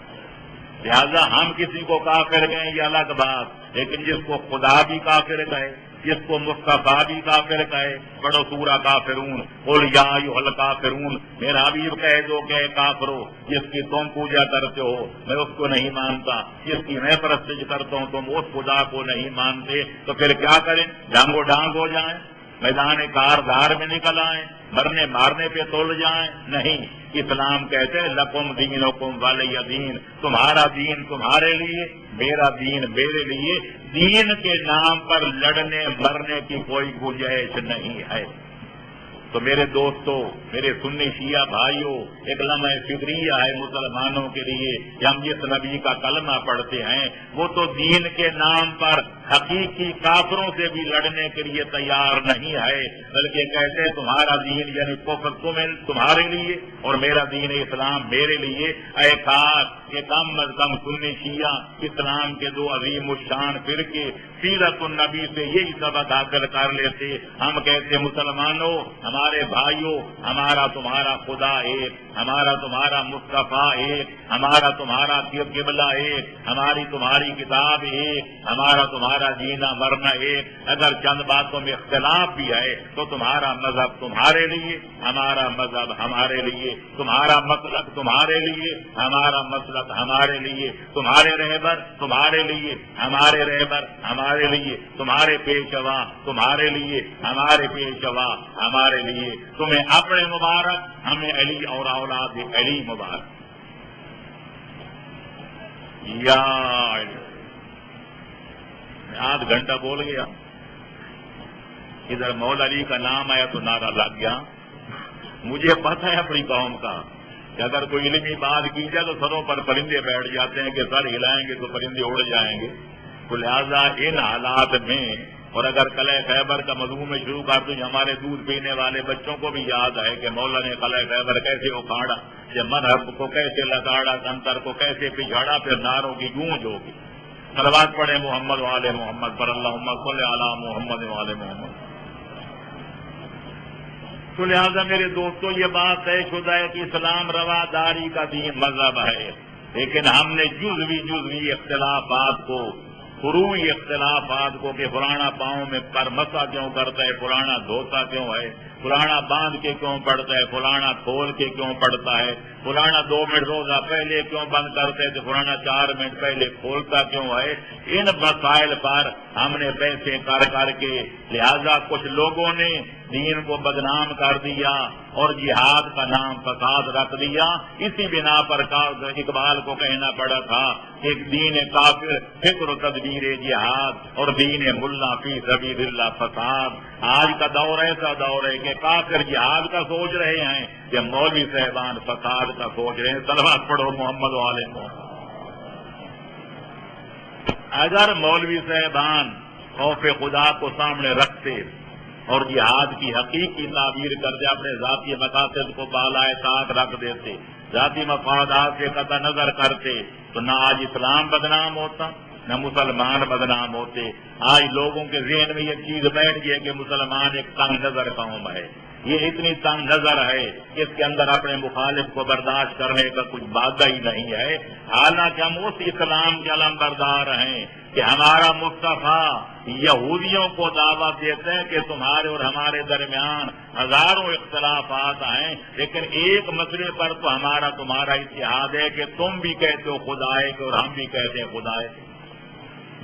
لہذا ہم کسی کو کافر کہیں یہ الگ بات، لیکن جس کو خدا بھی کافر کہے، جس کو مصطفیٰ بھی کافر کہے، پڑھو سورہ کافرون، قل یا ایھا الکافرون، میرا حبیب کہہ دو کہ کافرو، جس کی تم پوجا کرتے ہو میں اس کو نہیں مانتا، جس کی میں پرستش کرتا ہوں تم اس خدا کو نہیں مانتے، تو پھر کیا کریں؟ ڈانگو ڈانگ ہو جائیں، میدان کاردار میں نکل آئیں، مرنے مارنے پہ تول جائیں؟ نہیں، اسلام کہتے ہیں لکم دینکم ولی دین، تمہارا دین تمہارے لیے، میرا دین میرے لیے۔ دین کے نام پر لڑنے مرنے کی کوئی گنجائش نہیں ہے۔ تو میرے دوستوں، میرے سنی شیعہ بھائیوں، ایک لمحہ فکریہ ہے مسلمانوں کے لیے کہ ہم جس نبی کا کلمہ پڑھتے ہیں وہ تو دین کے نام پر حقیقی کافروں سے بھی لڑنے کے لیے تیار نہیں ہے، بلکہ کہتے ہیں تمہارا دین یعنی کفر تمہارے لیے اور میرا دین اسلام میرے لیے۔ اے کاش کہ کم از کم سنی شیعہ اسلام کے دو عظیم الشان فرقے سیرت النبی سے یہی سبق حاصل کر لیتے۔ ہم کہتے مسلمانوں، ہمارے بھائیوں، ہمارا تمہارا خدا ایک، ہمارا تمہارا مصطفیٰ ایک، ہمارا تمہارا قبلہ ایک، ہماری تمہاری کتاب ایک، ہمارا تمہارا جینا مرنا ایک۔ اگر چند باتوں میں اختلاف بھی ہے تو تمہارا مذہب تمہارے لیے، ہمارا مذہب ہمارے لیے، تمہارا مسلک تمہارے لیے، ہمارا مسلک ہمارے لیے، تمہارے رہبر تمہارے لیے، ہمارے رہبر ہمارے لیے، تمہارے پیشوا تمہارے لیے، ہمارے پیشوا ہمارے لیے۔ تمہیں اپنے مبارک، ہمیں علی اور اولاد علی مبارک۔ یا علی، میں آدھ گھنٹہ بول گیا، ادھر مولا علی کا نام آیا تو نعرہ لگ گیا۔ مجھے پتہ ہے اپنی قوم کا کہ اگر کوئی علمی بات کی جائے تو سروں پر پرندے بیٹھ جاتے ہیں کہ سر ہلائیں گے تو پرندے اڑ جائیں گے۔ تو لہذا ان حالات میں اور اگر قلعہ خیبر کا مضمون میں شروع کر دوں، ہمارے دودھ پینے والے بچوں کو بھی یاد ہے کہ مولا نے قلعہ خیبر کیسے اکھاڑا، جب مذہب کو کیسے لگاڑا، کنتر کو کیسے پچھاڑا، پھر نعروں کی گونج ہوگی۔ صلوات پڑھے محمد وآل محمد پر، اللہم صل علی محمد وآل محمد۔ تو لہٰذا میرے دوستو یہ بات طے شدہ ہے کہ اسلام رواداری کا دین مذہب ہے، لیکن ہم نے جزوی اختلافات کو، فروعی اختلافات کو کہ فلانا پاؤں میں پر مسا کیوں کرتا ہے، فلانا دھوتا کیوں ہے، فلانا باندھ کے کیوں پڑتا ہے، فلانا کھول کے کیوں پڑتا ہے، فلانا 2 منٹ روزہ پہلے کیوں بند کرتے تو فلانا 4 منٹ پہلے کھولتا کیوں ہے، ان مسائل پر ہم نے پیسے کر کے لہذا کچھ لوگوں نے دین کو بدنام کر دیا اور جہاد کا نام فساد رکھ دیا۔ اسی بنا پر اقبال کو کہنا پڑا تھا کہ دین کافر فکر و تدبیر جہاد اور دین ملا فی سبیل اللہ فساد۔ آج کا دور ایسا دور ہے کہ کافر جہاد کا سوچ رہے ہیں کہ مولوی صاحبان فساد کا سوچ رہے ہیں۔ صلوات پڑھو محمد والے محمد۔ اگر مولوی صاحبان خوف خدا کو سامنے رکھتے اور جہاد کی حقیقی تعبیر کرتے، اپنے ذاتی مقاصد کو بالائے طاق رکھ دیتے، ذاتی مفادات سے قطع نظر کرتے، تو نہ آج اسلام بدنام ہوتا نہ مسلمان بدنام ہوتے۔ آج لوگوں کے ذہن میں یہ چیز بیٹھ گئی کہ مسلمان ایک تنگ نظر قوم ہے، یہ اتنی تنگ نظر ہے کہ اس کے اندر اپنے مخالف کو برداشت کرنے کا کچھ وعدہ ہی نہیں ہے۔ حالانکہ ہم اس اسلام کے علم بردار ہیں کہ ہمارا مصطفیٰ یہودیوں کو دعوت دیتے ہیں کہ تمہارے اور ہمارے درمیان ہزاروں اختلافات ہیں، لیکن ایک مسئلے پر تو ہمارا تمہارا اتحاد ہے کہ تم بھی کہتے ہو خدا ہے اور ہم بھی کہتے ہیں خدا ہے۔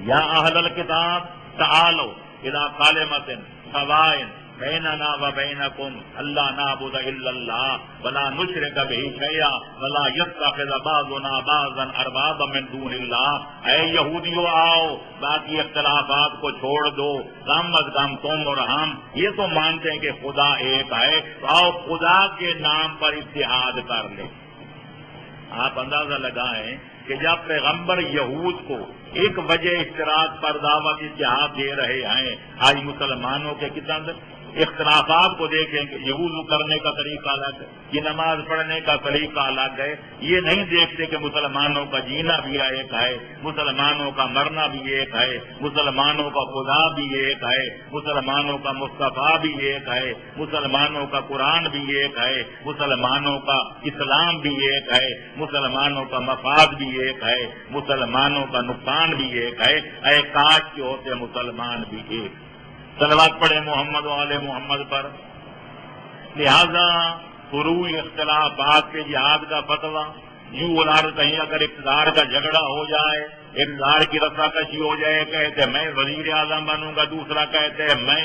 یا اہل الکتاب تعالوا الی کلمۃ سواء بیننا و بینکم الا نعبد الا اللہ ولا نشرک بہ شیئا ولا یتخذ بعضنا بعضا اربابا من دون اللہ۔ اے یہودیو آؤ، باقی اختلافات کو چھوڑ دو، کم از کم تم اور ہم یہ تو مانتے ہیں کہ خدا ایک ہے، تو آؤ خدا کے نام پر اتحاد کر لیں۔ آپ اندازہ لگائیں کہ جب پیغمبر یہود کو ایک وجہ اشتراک پر دعوت اتحاد دے رہے ہیں، آج مسلمانوں کے کتنا اختلافات کو دیکھیں کہ یہ وضو کرنے کا طریقہ الگ ہے، یہ نماز پڑھنے کا طریقہ الگ ہے، یہ نہیں دیکھتے کہ مسلمانوں کا جینا بھی ایک ہے، مسلمانوں کا مرنا بھی ایک ہے، مسلمانوں کا خدا بھی ایک ہے، مسلمانوں کا مصطفیٰ بھی ایک ہے، مسلمانوں کا قرآن بھی ایک ہے، مسلمانوں کا اسلام بھی ایک ہے، مسلمانوں کا مفاد بھی ایک ہے، مسلمانوں کا نقصان بھی ایک ہے۔ اے کاش کے ہوتے مسلمان بھی ایک۔ صلوات پڑھے محمد والے محمد پر۔ لہذا فروعی اختلافات کے جہاد کا فتویٰ یوں الار کہیں اگر اقتدار کا جھگڑا ہو جائے، اقتدار کی رسا کشی ہو جائے، کہتے میں وزیر اعظم بنوں گا، دوسرا کہتے ہیں میں،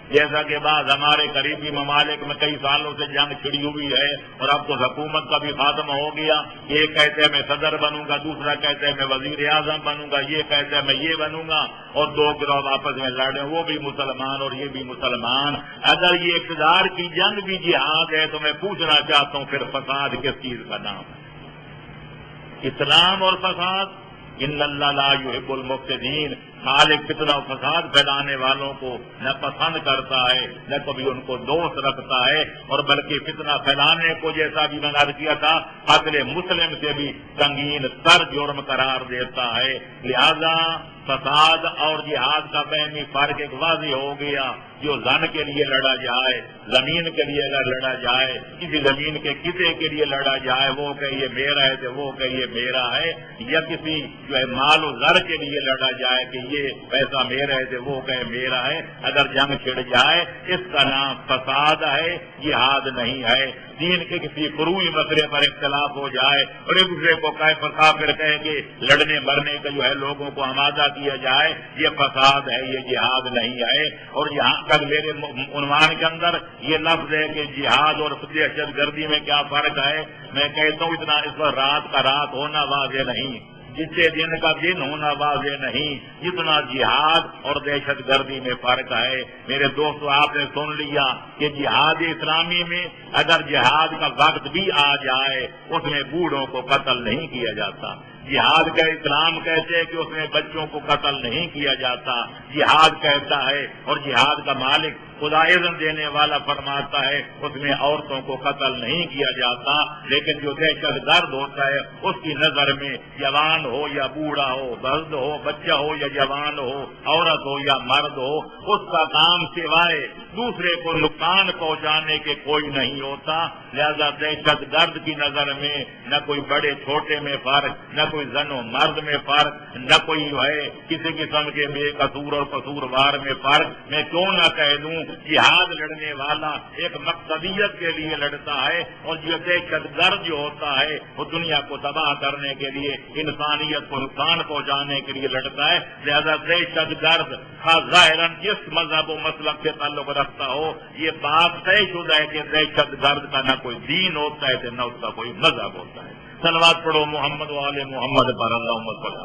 جیسا کہ بعض ہمارے قریبی ممالک میں کئی سالوں سے جنگ چھڑی ہوئی ہے اور اب تو حکومت کا بھی خاتمہ ہو گیا، یہ کہتے ہیں میں صدر بنوں گا، دوسرا کہتے ہیں میں وزیر اعظم بنوں گا، یہ کہتے ہیں میں یہ بنوں گا، اور دو گروہ آپس میں لڑے، وہ بھی مسلمان اور یہ بھی مسلمان۔ اگر یہ اقتدار کی جنگ بھی جہاد ہے تو میں پوچھنا چاہتا ہوں پھر فساد کس چیز کا نام ہے؟ اسلام اور فساد؟ ان اللہ لا یحب المفسدین۔ خالق فتنہ و فساد پھیلانے والوں کو نہ پسند کرتا ہے نہ کبھی ان کو دوست رکھتا ہے، اور بلکہ فتنہ پھیلانے کو جیسا بھی میں نے عرض کیا تھا قتل مسلم سے بھی سنگین تر جرم قرار دیتا ہے۔ لہذا فساد اور جہاد کا بینی فرق ایک واضح ہو گیا۔ جو زن کے لیے لڑا جائے، زمین کے لیے اگر لڑا جائے، کسی زمین کے قطعے کے لیے لڑا جائے، وہ کہ یہ میرا ہے تو وہ کہ یہ میرا ہے، یا کسی جو ہے مال و زر کے لیے لڑا جائے کہ یہ پیسہ میرا ہے تو وہ کہ میرا ہے، اگر جنگ چھڑ جائے اس کا نام فساد ہے، جہاد نہیں ہے۔ دین کے کسی فروعی مسئلے پر اختلاف ہو جائے اور ایک دوسرے کو کافر کہہ کے لڑنے مرنے کا جو ہے لوگوں کو آمادہ کیا جائے، یہ فساد ہے، یہ جہاد نہیں ہے۔ اور یہاں تک میرے عنوان کے اندر یہ لفظ ہے کہ جہاد اور دہشت گردی میں کیا فرق ہے، میں کہتا ہوں اتنا اس پر رات کا رات ہونا واضح نہیں، جتنے دن کا دن ہونا واضح نہیں، جتنا جہاد اور دہشت گردی میں فرق ہے۔ میرے دوستو آپ نے سن لیا کہ جہاد اسلامی میں اگر جہاد کا وقت بھی آ جائے اس میں بوڑھوں کو قتل نہیں کیا جاتا، جہاد کا اسلام کہتے ہیں کہ اس میں بچوں کو قتل نہیں کیا جاتا، جہاد کہتا ہے اور جہاد کا مالک خدا اذن دینے والا فرماتا ہے اس میں عورتوں کو قتل نہیں کیا جاتا، لیکن جو دہشت گرد ہوتا ہے اس کی نظر میں جوان ہو یا بوڑھا ہو، مرد ہو بچہ ہو یا جوان ہو، عورت ہو یا مرد ہو، اس کا کام سوائے دوسرے کو نقصان پہنچانے کے کوئی نہیں ہوتا۔ لہذا دہشت گرد کی نظر میں نہ کوئی بڑے چھوٹے میں فرق، نہ کوئی زن و مرد میں فرق، نہ کوئی ہے کسی قسم کے بے قصور اور قصوروار میں فرق۔ میں کیوں نہ کہہ دوں جہاد لڑنے والا ایک مقصدیت کے لیے لڑتا ہے، اور جو دہشت گرد جو ہوتا ہے وہ دنیا کو تباہ کرنے کے لیے، انسانیت کو نقصان پہنچانے کے لیے لڑتا ہے۔ لہذا دہشت گرد ظاہراً جس مذہب و مسلک سے تعلق رکھتا ہو، یہ بات طے شدہ ہے کہ دہشت گرد کا نہ کوئی دین ہوتا ہے نہ اس کا کوئی مذہب ہوتا ہے۔ صلوات پڑھو محمد وآل محمد پر، اللہم صل۔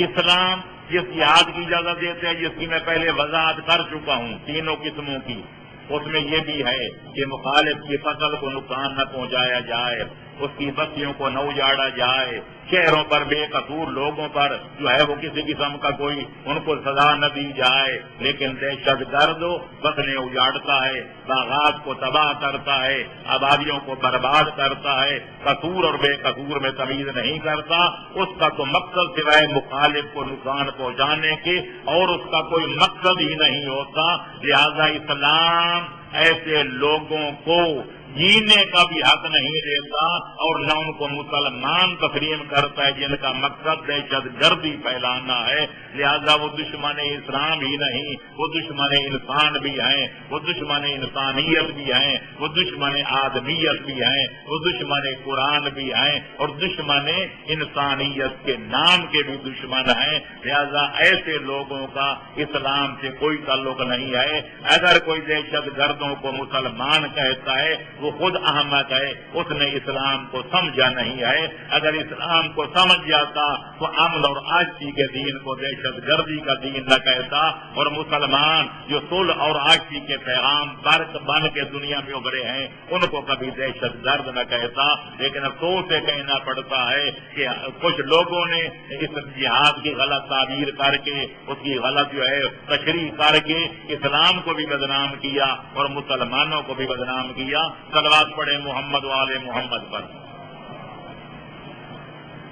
اسلام جس جہاد کی اجازت دیتے ہیں، جس کی میں پہلے وضاحت کر چکا ہوں تینوں قسموں کی، اس میں یہ بھی ہے کہ مخالف کی فصل کو نقصان نہ پہنچایا جائے، اس کی بستیوں کو نہ اجاڑا جائے، شہروں پر بے قصور لوگوں پر جو ہے وہ کسی قسم کا کوئی ان کو سزا نہ دی جائے۔ لیکن دہشت گرد فصلیں اجاڑتا ہے، باغات کو تباہ کرتا ہے، آبادیوں کو برباد کرتا ہے، قصور اور بے قصور میں تمیز نہیں کرتا، اس کا تو مقصد سوائے مخالف کو نقصان پہنچانے کے اور اس کا کوئی مقصد ہی نہیں ہوتا۔ لہذا اسلام ایسے لوگوں کو جینے کا بھی حق نہیں دیتا اور نہ ان کو مسلمان تسلیم کرتا ہے جن کا مقصد دہشت گردی پھیلانا ہے۔ لہذا وہ دشمن اسلام ہی نہیں، وہ دشمن انسان بھی ہیں، وہ دشمن انسانیت بھی ہیں، وہ دشمن آدمیت بھی ہیں، وہ دشمن قرآن بھی ہیں اور دشمن انسانیت کے نام کے بھی دشمن ہیں۔ لہذا ایسے لوگوں کا اسلام سے کوئی تعلق نہیں ہے۔ اگر کوئی دہشت گردوں کو مسلمان کہتا ہے وہ خود احمق ہے، اس نے اسلام کو سمجھا نہیں ہے۔ اگر اسلام کو سمجھ جاتا تو امن اور آشتی کے دین کو دہشت گردی کا دین نہ کہتا، اور مسلمان جو صلح اور آشتی کے پیغام برق بن کے دنیا میں ابھرے ہیں ان کو کبھی دہشت گرد نہ کہتا۔ لیکن افسوس سے کہنا پڑتا ہے کہ کچھ لوگوں نے اس جہاد کی غلط تعبیر کر کے، اس کی غلط جو ہے تشریح کر کے اسلام کو بھی بدنام کیا اور مسلمانوں کو بھی بدنام کیا۔ صلوات پڑھے محمد والے محمد پر۔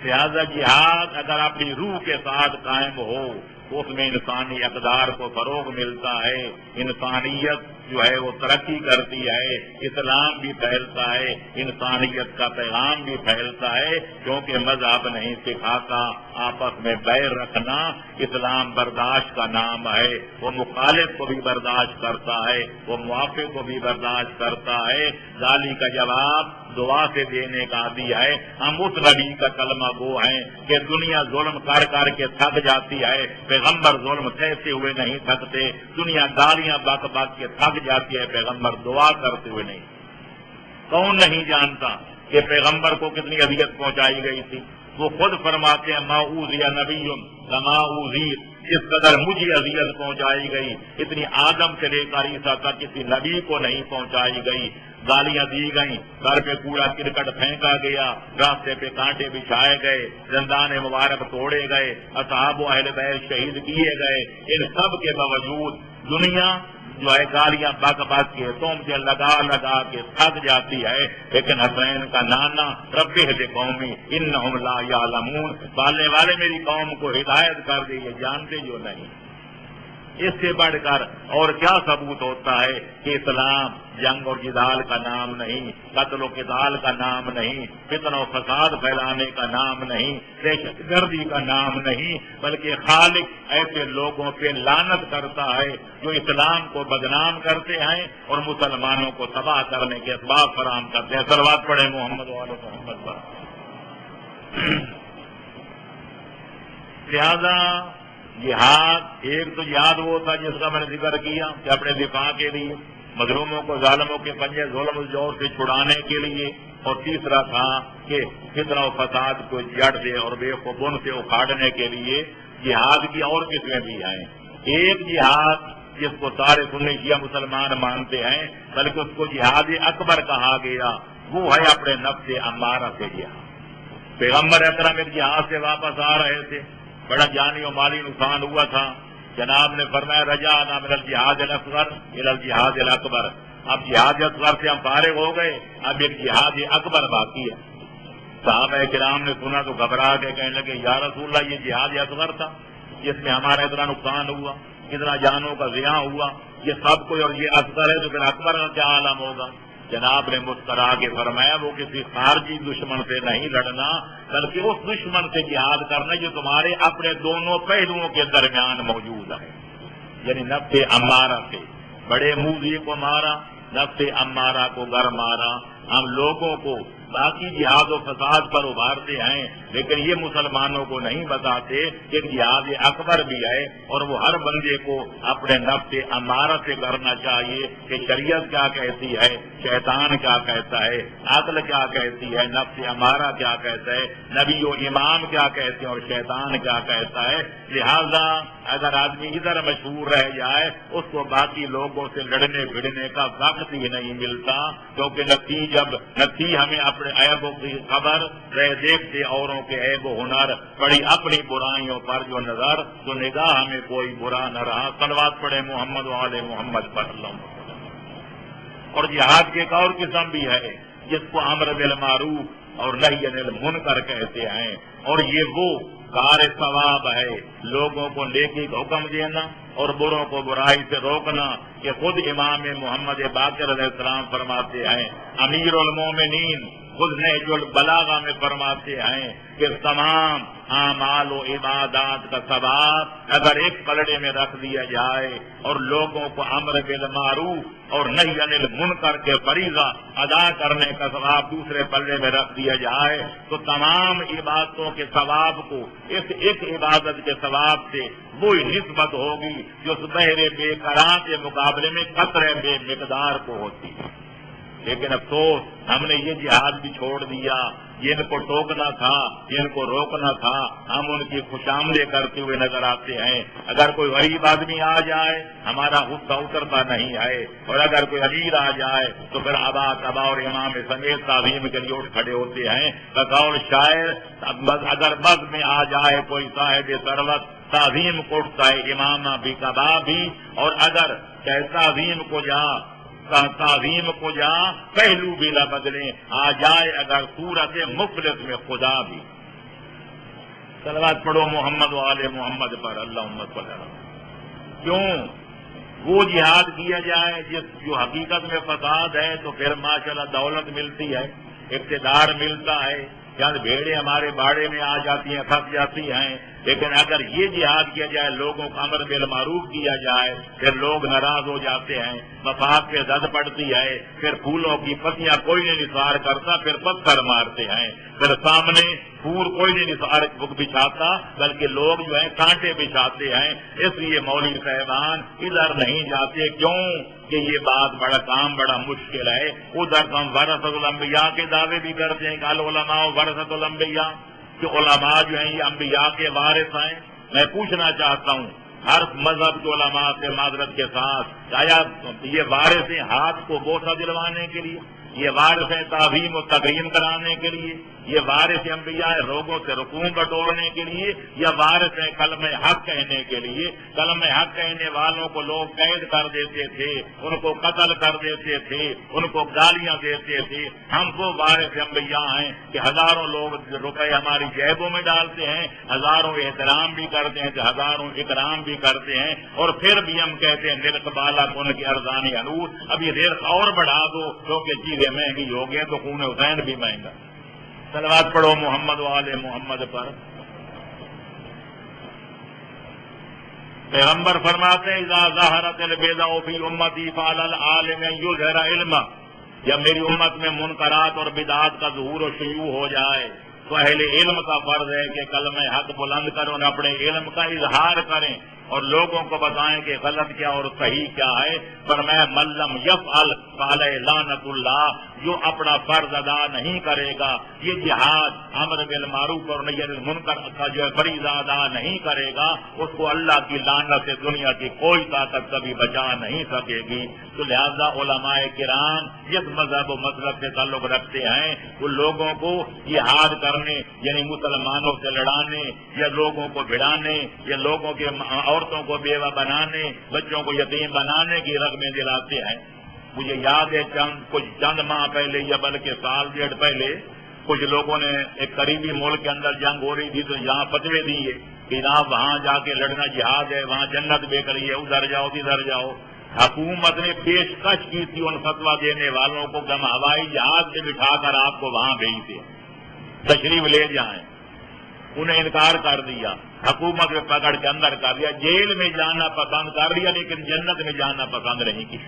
لہذا جہاد اگر اپنی روح کے ساتھ قائم ہو تو اس میں انسانی اقدار کو فروغ ملتا ہے، انسانیت جو ہے وہ ترقی کرتی ہے، اسلام بھی پھیلتا ہے، انسانیت کا پیغام بھی پھیلتا ہے، کیونکہ مذہب نہیں سکھاتا آپس میں بیر رکھنا۔ اسلام برداشت کا نام ہے، وہ مخالف کو بھی برداشت کرتا ہے، وہ موافق کو بھی برداشت کرتا ہے۔ گالی کا جواب دعا سے دینے کا عادی ہے۔ ہم اس نبی کا کلمہ گو ہیں کہ دنیا ظلم کر کر کے تھک جاتی ہے، پیغمبر ظلم سہتے ہوئے نہیں تھکتے، دنیا گالیاں بک بک کے تھک جاتی ہے، پیغمبر دعا کرتے ہوئے نہیں۔ کون نہیں جانتا کہ پیغمبر کو کتنی اذیت پہنچائی گئی تھی؟ وہ خود فرماتے ہیں ما اوذی نبی لما اوذیت، اس قدر مجھے اذیت پہنچائی گئی اتنی آدم سے لے کر عیسیٰ تک کسی نبی کو نہیں پہنچائی گئی۔ گالیاں دی گئیں، گھر پہ کوڑا کرکٹ پھینکا گیا، راستے پہ کانٹے بچھائے گئے، زندان مبارک توڑے گئے، اصحاب و اہل بیت شہید کیے گئے۔ ان سب کے باوجود دنیا جو ہے گالیاں بک بک کے تہمتیں لگا لگا کے تھک جاتی ہے، لیکن حسین کا نانا رب اہد قومی انہم لا یعلمون، پالنے والے میری قوم کو ہدایت کر دے، یہ جانتے جو نہیں۔ اس سے بڑھ کر اور کیا ثبوت ہوتا ہے کہ اسلام جنگ اور جدال کا نام نہیں، قتل و قتال کا نام نہیں، فتنہ و فساد پھیلانے کا نام نہیں، دہشت گردی کا نام نہیں، بلکہ خالق ایسے لوگوں پہ لعنت کرتا ہے جو اسلام کو بدنام کرتے ہیں اور مسلمانوں کو تباہ کرنے کے اسباب فراہم کرتے ہیں۔ صلوات پڑھے محمد وآل محمد پر۔ لہذا جہاد ایک تو جہاد وہ تھا جس کا میں نے ذکر کیا کہ اپنے دفاع کے لیے، مظلوموں کو ظالموں کے پنجے ظلم و جور سے چھڑانے کے لیے، اور تیسرا تھا کہ فتنہ و فساد کو جڑ سے اور بے بن سے اکھاڑنے کے لیے۔ جہاد کی اور قسمیں بھی ہیں۔ ایک جہاد جس کو سارے سنی شیعہ مسلمان مانتے ہیں، بلکہ اس کو جہاد اکبر کہا گیا، وہ ہے اپنے نفس امارہ سے جہاد۔ پیغمبر اکرم ایک جہاز سے واپس آ رہے تھے، بڑا جانی و مالی نقصان ہوا تھا. جناب نے فرمایا رجعنا من الجہاد الاصغر الى الجہاد الاکبر. اب جہاد اصغر سے ہم فارغ ہو گئے، اب ایک جہاد اکبر باقی ہے. صحابہ کرام نے سنا تو گھبرا کے کہنے لگے یا رسول اللہ، یہ جہاد اصغر تھا جس میں ہمارا اتنا نقصان ہوا، اتنا جانوں کا ضیاع ہوا، یہ سب کوئی اور یہ اصغر ہے تو پھر اکبر کا کیا عالم ہوگا؟ جناب نے مسکرا کے فرمایا وہ کسی خارجی دشمن سے نہیں لڑنا، بلکہ اس دشمن سے جہاد کرنا جو تمہارے اپنے دونوں پہلوؤں کے درمیان موجود ہے. یعنی نفس امارہ سے بڑے موذی کو مارا، نفس امارہ کو گھر مارا. ہم لوگوں کو باقی جہاد و فساد پر ابھارتے ہیں، لیکن یہ مسلمانوں کو نہیں بتاتے کہ جہاد اکبر بھی ہے، اور وہ ہر بندے کو اپنے نفس امارہ سے کرنا چاہیے کہ شریعت کیا کہتی ہے، شیطان کیا کہتا ہے، عقل کیا کہتی ہے، نفس امارہ کیا کہتا ہے، نبی و امام کیا کہتے ہیں اور شیطان کیا کہتا ہے. لہذا اگر آدمی ادھر مشہور رہ جائے اس کو باقی لوگوں سے لڑنے بھڑنے کا وقت ہی نہیں ملتا، کیونکہ نتی ہمیں اپنے عیبوں کی خبر رہ دیکھتے اوروں کے عیب و ہنر، پڑی اپنی برائیوں پر جو نظر تو نگاہ ہمیں کوئی برا نہ رہا. صلوات پڑھے محمد و آل محمد پر اللہ. اور جہاد کی ایک اور قسم بھی ہے جس کو امر بالمعروف اور نہی عن المنکر کہتے ہیں، اور یہ وہ کار ثواب ہے، لوگوں کو نیکی کا حکم دینا اور بروں کو برائی سے روکنا. کہ خود امام محمد باقر علیہ السلام فرماتے ہیں، امیر المومنین خود نہج البلاغہ میں فرماتے ہیں کہ تمام اعمال و عبادات کا ثواب اگر ایک پلڑے میں رکھ دیا جائے اور لوگوں کو امر بالمعروف اور نہی عن المنکر کے فریضہ ادا کرنے کا ثواب دوسرے پلڑے میں رکھ دیا جائے تو تمام عبادتوں کے ثواب کو اس ایک عبادت کے ثواب سے وہی نسبت ہوگی جو اس بحر بے قرار کے مقابلے میں قطرے بے مقدار کو ہوتی ہے. لیکن افسوس ہم نے یہ جہاد بھی چھوڑ دیا. ان کو ٹوکنا تھا، ان کو روکنا تھا، ہم ان کی خوشامدیں کرتے ہوئے نظر آتے ہیں. اگر کوئی غریب آدمی آ جائے ہمارا غصہ اترتا نہیں ہے، اور اگر کوئی امیر آ جائے تو پھر ابا اور امام سمیت تعظیم کے لیے اٹھ کھڑے ہوتے ہیں. بقول شاعر اگر بز میں آ جائے کوئی صاحب ثروت تعظیم کو اٹھتا ہے امامہ بھی کباب بھی، اور اگر تعظیم کو جا پہلو بھی نہ بدلے آ جائے اگر صورت مفلس میں خدا بھی. صلوات پڑھو محمد و آل محمد پر اللہم صلی اللہ. کیوں وہ جہاد کیا جائے جو حقیقت میں فساد ہے تو پھر ماشاءاللہ دولت ملتی ہے، اقتدار ملتا ہے، چند بھیڑیں ہمارے باڑے میں آ جاتی ہیں، پھنس جاتی ہیں. لیکن اگر یہ جہاد کیا جائے، لوگوں کو امر بالمعروف کیا جائے، پھر لوگ ناراض ہو جاتے ہیں، مفاد پہ زد پڑتی ہے، پھر پھولوں کی پتیاں کوئی نہیں نثار کرتا، پھر پتھر مارتے ہیں، پھر سامنے پھول کوئی نہیں نثار بچھاتا بلکہ لوگ جو ہیں کانٹے بچھاتے ہیں. اس لیے مولوی صاحبان ادھر نہیں جاتے. کیوں کہ یہ بات بڑا مشکل ہے. ادھر ہم ورثۃ الانبیاء کے دعوے بھی کرتے ہیں کہ العلماء ورثۃ الانبیاء، کہ علماء جو ہیں یہ انبیاء کے وارث ہیں. میں پوچھنا چاہتا ہوں ہر مذہب کے علماء سے معذرت کے ساتھ، آیا یہ وارث ہیں ہاتھ کو بوسہ دلوانے کے لیے؟ یہ وارث ہیں تعظیم و تکریم کرانے کے لیے؟ یہ وارث انبیاء روگوں سے رکوع بٹورنے کے لیے؟ یا وارث ہیں کلمہ حق کہنے کے لیے؟ کلمہ حق کہنے والوں کو لوگ قید کر دیتے تھے، ان کو قتل کر دیتے تھے، ان کو گالیاں دیتے تھے. ہم وہ وارث انبیاء ہیں کہ ہزاروں لوگ روپے ہماری جیبوں میں ڈالتے ہیں، ہزاروں احترام بھی کرتے ہیں، ہزاروں اکرام بھی کرتے ہیں، اور پھر بھی ہم کہتے ہیں نرخ بالا کن کی ارزانی انور، ابھی نرخ اور بڑھا دو کیونکہ چیزیں مہنگی ہو گئی تو خون حسین بھی مہنگا. صلوات پڑھو محمد و آل محمد پر. پیغمبر فرماتے ہیں اذا ظہرت البدع فی امتی فعلی العالم ان یظہر علما، جب میری امت میں منکرات اور بدعات کا ظہور و شیوع ہو جائے تو اہل علم کا فرض ہے کہ کلمہ حق بلند کریں اور اپنے علم کا اظہار کریں اور لوگوں کو بتائیں کہ غلط کیا اور صحیح کیا ہے. فرمایا من لم یفعل فعلیہ لعنت اللہ، جو اپنا فرض ادا نہیں کرے گا، یہ جہاد امر بالمعروف اور نہی عن المنکر کا جو فریضہ ادا نہیں کرے گا، اس کو اللہ کی لعنت سے دنیا کی کوئی طاقت کبھی بچا نہیں سکے گی۔ تو لہذا علماء کرام جس مذہب و مسلک سے تعلق رکھتے ہیں وہ لوگوں کو جہاد کرنے یعنی مسلمانوں سے لڑانے یا لوگوں کو بھڑانے یا لوگوں کے عورتوں کو بیوہ بنانے، بچوں کو یتیم بنانے کی رغبیں دلاتے ہیں۔ مجھے یاد ہے کچھ چند ماہ پہلے یا بلکہ سال ڈیڑھ پہلے کچھ لوگوں نے ایک قریبی ملک کے اندر جنگ ہو رہی تھی تو یہاں فتوے دیے کہ جناب وہاں جا کے لڑنا جہاد ہے، وہاں جنت بے کری ہے، ادھر جاؤ ادھر جاؤ۔ حکومت نے پیشکش کی تھی ان فتویٰ دینے والوں کو کہ ہم ہوائی جہاز سے بٹھا کر آپ کو وہاں بھیجتے ہیں، تشریف لے جائیں۔ انہیں انکار کر دیا، حکومت میں پکڑ کے اندر کر دیا، جیل میں جانا پسند کر دیا لیکن جنت میں جانا پسند نہیں کی۔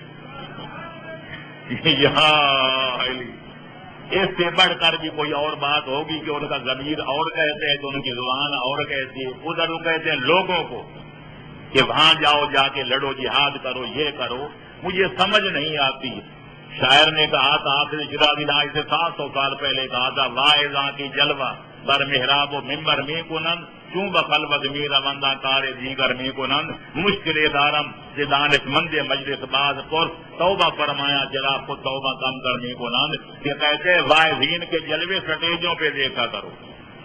یہاں اس سے بڑھ کر بھی کوئی اور بات ہوگی کہ ان کا ضمیر اور کہتے ہیں تو ان کی زبان اور کہتی ہے۔ ادھر وہ کہتے ہیں لوگوں کو کہ وہاں جاؤ، جا کے لڑو، جہاد کرو، یہ کرو۔ مجھے سمجھ نہیں آتی۔ شاعر نے کہا تھا آخر شرازی نے سے 700 سال پہلے کہا تھا، واعظاں کی جلوہ بر محراب و ممبر میں کنند چوں بخلوت می روندہ کار دیگر میں کنند مشکل دارم سے دانش مند مجلس باز پر توبہ فرمایا جلا کو توبہ کم کرنے کنند۔ کہ کہتے ہیں واعظین کے جلوے سٹیجوں پہ دیکھا کرو،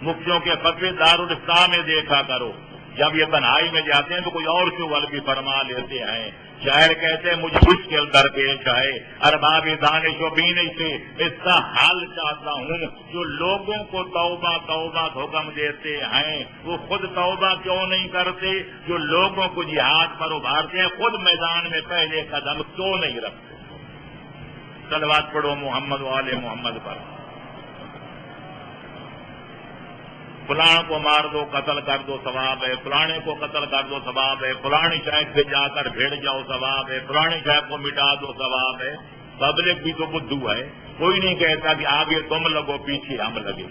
مفتیوں کے فتوے دارالافتاء میں دیکھا کرو، جب یہ تنہائی میں جاتے ہیں تو کوئی اور شغل بھی فرما لیتے ہیں۔ شاعر کہتے ہیں مجھے مشکل درپیش ہے ارباب دانش و بینش سے اس کا حل چاہتا ہوں، جو لوگوں کو توبہ توبہ حکم دیتے ہیں وہ خود توبہ کیوں نہیں کرتے، جو لوگوں کو جہاد پر ابھارتے ہیں خود میدان میں پہلے قدم کیوں نہیں رکھتے۔ صلوات پڑھو محمد و آل محمد پر۔ فلاں کو مار دو قتل کر دو ثواب ہے، فلانے کو قتل کر دو ثواب ہے، فلانی شاید سے جا کر بھیڑ جاؤ ثواب ہے، فلانی شاید کو مٹا دو ثواب ہے۔ پبلک بھی تو بدھو ہے، کوئی نہیں کہتا کہ آگے تم لگو پیچھے ہم لگے۔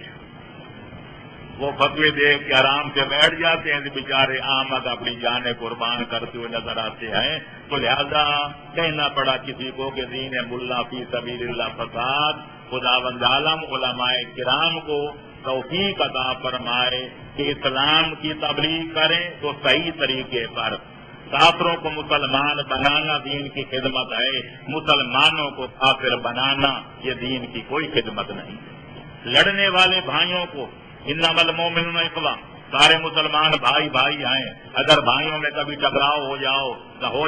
وہ فتوے دیکھ کے آرام سے بیٹھ جاتے ہیں، بیچارے آمد اپنی جانیں قربان کرتے ہوئے نظر آتے ہیں۔ تو لہذا کہنا پڑا کسی کو کہ دین ملا فی سبیل اللہ فساد۔ خداوند عالم علماء کرام کو توفیق عطا فرمائے کہ اسلام کی تبلیغ کریں تو صحیح طریقے پر۔ کافروں کو مسلمان بنانا دین کی خدمت ہے، مسلمانوں کو کافر بنانا یہ دین کی کوئی خدمت نہیں۔ لڑنے والے بھائیوں کو انما المؤمنون اخوہ، سارے مسلمان بھائی بھائی ہیں۔ اگر بھائیوں میں کبھی ٹکراؤ ہو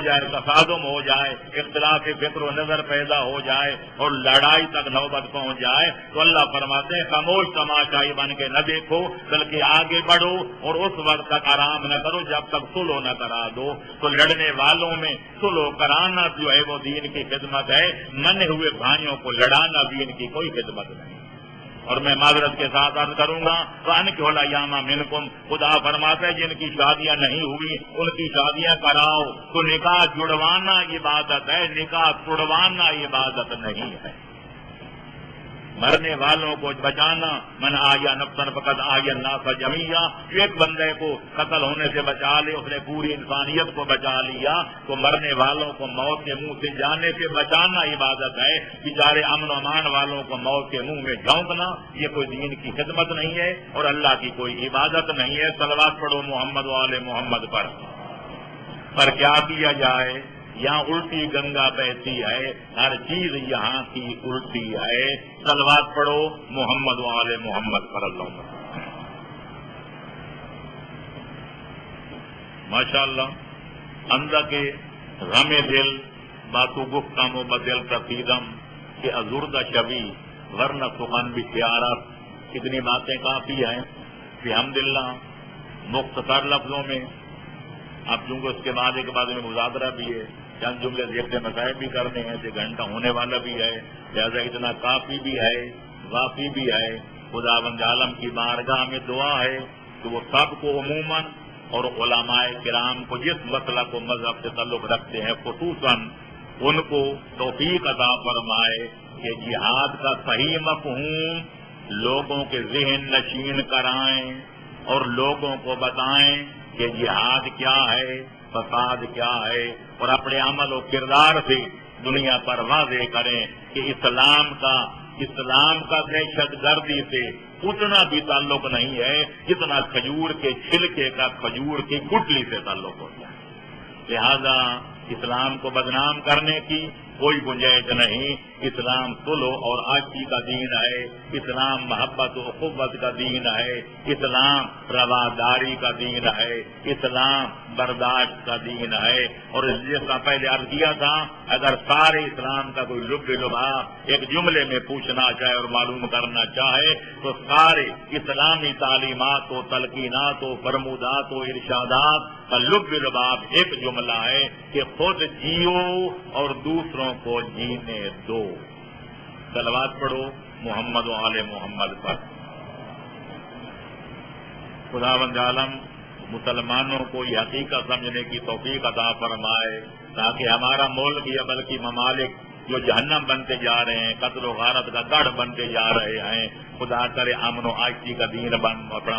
جائے تصادم ہو جائے، اختلاف فکر و نظر پیدا ہو جائے اور لڑائی تک نوبت پہنچ جائے تو اللہ فرماتے ہیں خاموش تماشائی بن کے نہ دیکھو بلکہ آگے بڑھو اور اس وقت تک آرام نہ کرو جب تک صلح نہ کرا دو۔ تو لڑنے والوں میں صلح کرانا جو ہے وہ دین کی خدمت ہے، منے ہوئے بھائیوں کو لڑانا دین کی کوئی خدمت نہیں۔ اور میں معذرت کے ساتھ عرض کروں گا فانکحوا الایام منکم، خدا فرماتا ہے جن کی شادیاں نہیں ہوئی ان کی شادیاں کراؤ۔ تو نکاح جڑوانا عبادت ہے، نکاح توڑوانا عبادت نہیں ہے۔ مرنے والوں کو بچانا، من آیا نفسا فقد آیا الناس جمیعا، ایک بندے کو قتل ہونے سے بچا لے اس نے پوری انسانیت کو بچا لیا۔ تو مرنے والوں کو موت کے منہ سے جانے سے بچانا عبادت ہے، بیچارے امن و امان والوں کو موت کے منہ میں جھونکنا یہ کوئی دین کی خدمت نہیں ہے اور اللہ کی کوئی عبادت نہیں ہے۔ صلوات پڑھو محمد و آل محمد پر کیا کیا جائے؟ یہاں الٹی گنگا بہتی ہے، ہر چیز یہاں کی الٹی ہے۔ صلوات پڑھو محمد و آل محمد پر اللہ۔ ماشاءاللہ اندر کے غم دل باتو گفتم و بدل کفیدم کہ ازردہ شبی ورنہ سخن بھی پیارت۔ کتنی باتیں کافی ہیں الحمدللہ مختصر لفظوں میں۔ اب چونکہ اس کے بعد ایک بعد میں مذاکرہ بھی ہے، چند جملے دیکھتے مسائل بھی کرنے ہیں، 1 گھنٹہ ہونے والا بھی ہے، لہذا اتنا کافی بھی ہے وافی بھی ہے۔ خداوند عالم کی بارگاہ میں دعا ہے کہ وہ سب کو عموماً اور علماء کرام کو جس مسلک و مذہب سے تعلق رکھتے ہیں خصوصاً ان کو توفیق عطا فرمائے کہ جہاد کا صحیح مفہوم لوگوں کے ذہن نشین کرائیں اور لوگوں کو بتائیں کہ جہاد کیا ہے، فساد کیا ہے، اور اپنے عمل و کردار سے دنیا پر واضح کریں کہ اسلام کا اسلام کا دہشت گردی سے اتنا بھی تعلق نہیں ہے جتنا کھجور کے چھلکے کا کھجور کی گٹلی سے تعلق ہوتا ہے۔ لہذا اسلام کو بدنام کرنے کی کوئی گنجائش نہیں۔ اسلام صلح اور آشتی کا دین ہے، اسلام محبت و اخوت کا دین ہے، اسلام رواداری کا دین ہے، اسلام برداشت کا دین ہے۔ اور جس کا پہلے عرض کیا تھا، اگر سارے اسلام کا کوئی لب لباب ایک جملے میں پوچھنا چاہے اور معلوم کرنا چاہے تو سارے اسلامی تعلیمات و تلقینات و فرمودات و ارشادات کا لب لباب ایک جملہ ہے کہ خود جیو اور دوسروں کو جینے دو۔ صلوات پڑھو محمد و آل محمد پر۔ خداوند عالم مسلمانوں کو یہ حقیقت سمجھنے کی توفیق عطا فرمائے تاکہ ہمارا ملک یا بلکہ ممالک جو جہنم بنتے جا رہے ہیں، قتل و غارت کا گڑھ بنتے جا رہے ہیں، خدا کرے امن و آشتی کا دین اپنا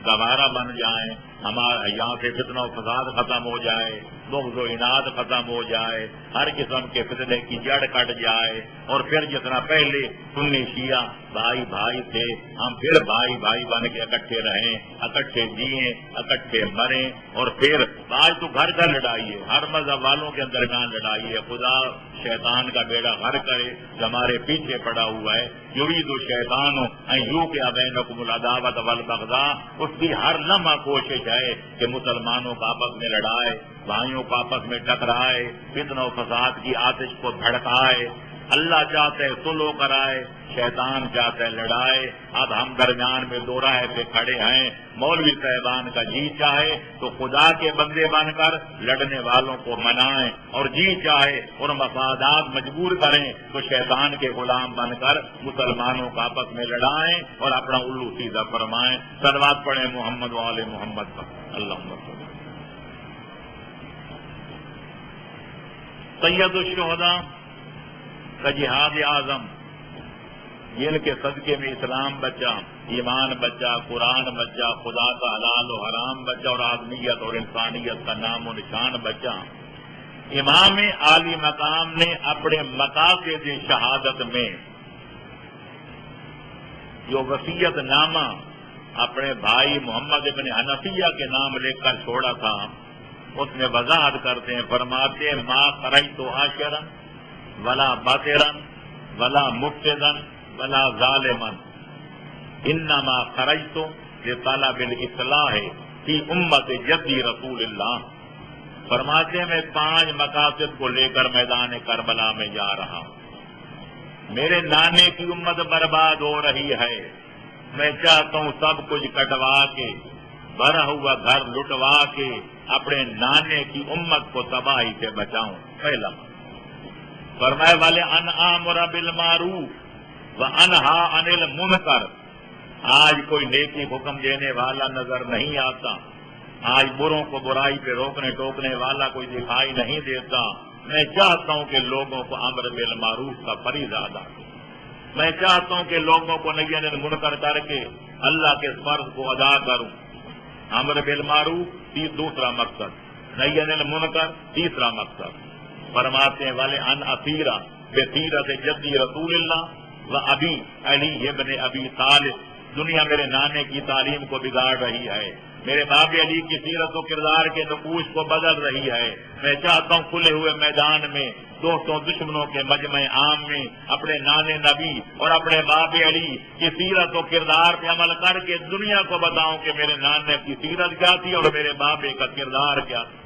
گوارا بن جائیں، ہمارا یہاں سے فتنہ و فساد ختم ہو جائے، بغض و عناد ختم ہو جائے، ہر قسم کے فتنے کی جڑ کٹ جائے، اور پھر جتنا پہلے سنی شیعہ بھائی بھائی تھے ہم پھر بھائی بھائی بن کے اکٹھے رہیں، اکٹھے جئیں، اکٹھے مریں، اور پھر آج تو گھر گھر لڑائی ہے، ہر مذہب والوں کے درمیان لڑائی ہے۔ خدا شیطان کا بیڑا غرق کرے جو ہمارے پیچھے پڑا ہوا ہے، یرید الشیطان ان یوقع بینکم العداوۃ والبغضاء، اس کی ہر لمحہ کوشش ہے کہ مسلمانوں کا آپس میں لڑائے، بھائیوں کو آپس میں ٹکرائے، فتنہ و فساد کی آتش کو بھڑکائے۔ اللہ چاہتے ہے صلح کرائے، شیطان چاہتا ہے لڑائے۔ اب ہم درمیان میں دو راہ پہ کھڑے ہیں۔ مولوی صاحبان کا جی چاہے تو خدا کے بندے بن کر لڑنے والوں کو منائیں، اور جی چاہے اور مفادات مجبور کریں تو شیطان کے غلام بن کر مسلمانوں کو آپس میں لڑائیں اور اپنا الو سیدھا فرمائیں۔ صلوات پڑھیں محمد و آل محمد پر۔ اللہم صل۔ سید الشہداء کا جہاد اعظم، جن کے صدقے میں اسلام بچا، ایمان بچا، قرآن بچا، خدا کا حلال و حرام بچا، اور آدمیت اور انسانیت کا نام و نشان بچا۔ امام عالی مقام نے اپنے مقاصد شہادت میں جو وصیت نامہ اپنے بھائی محمد ابن حنفیہ کے نام لے کر چھوڑا تھا، اس میں وضاحت کرتے ہیں، فرماتے ہیں ما خرجت عاشرا ولا باطرا ولا مفسدا ولا ظالما انما خرجت لطلب الاصلاح فی امت جدی رسول اللہ۔ فرماتے ہیں میں 5 مقاصد کو لے کر میدان کربلا میں جا رہا ہوں۔ میرے نانے کی امت برباد ہو رہی ہے، میں چاہتا ہوں سب کچھ کٹوا کے، بھرا ہوا گھر لٹوا کے اپنے نانے کی امت کو تباہی سے بچاؤں۔ پہلا فرمائے والے ان آمر بالمعروف وانہا عن المنکر، آج کوئی نیکی حکم دینے والا نظر نہیں آتا، آج بروں کو برائی پہ روکنے ٹوکنے والا کوئی دکھائی نہیں دیتا۔ میں چاہتا ہوں کہ لوگوں کو امر بالمعروف کا فریضہ ادا کروں، میں چاہتا ہوں کہ لوگوں کو نہی عن المنکر کر کے اللہ کے فرض کو ادا کروں۔ امر بالمعروف دوسرا مقصد، نہی عن المنکر تیسرا مقصد۔ فرماتے ہیں والے ان اثیرہ بسیرت جدی رسول اللہ و ابی علی ابن ابی طالب، دنیا میرے نانے کی تعلیم کو بگاڑ رہی ہے، میرے باب علی کی سیرت و کردار کے نقوش کو بدل رہی ہے۔ میں چاہتا ہوں کھلے ہوئے میدان میں دوستوں دشمنوں کے مجمع عام میں اپنے نانے نبی اور اپنے باب علی کی سیرت و کردار پہ عمل کر کے دنیا کو بتاؤں کہ میرے نانے کی سیرت کیا تھی اور میرے بابے کا کردار کیا تھا۔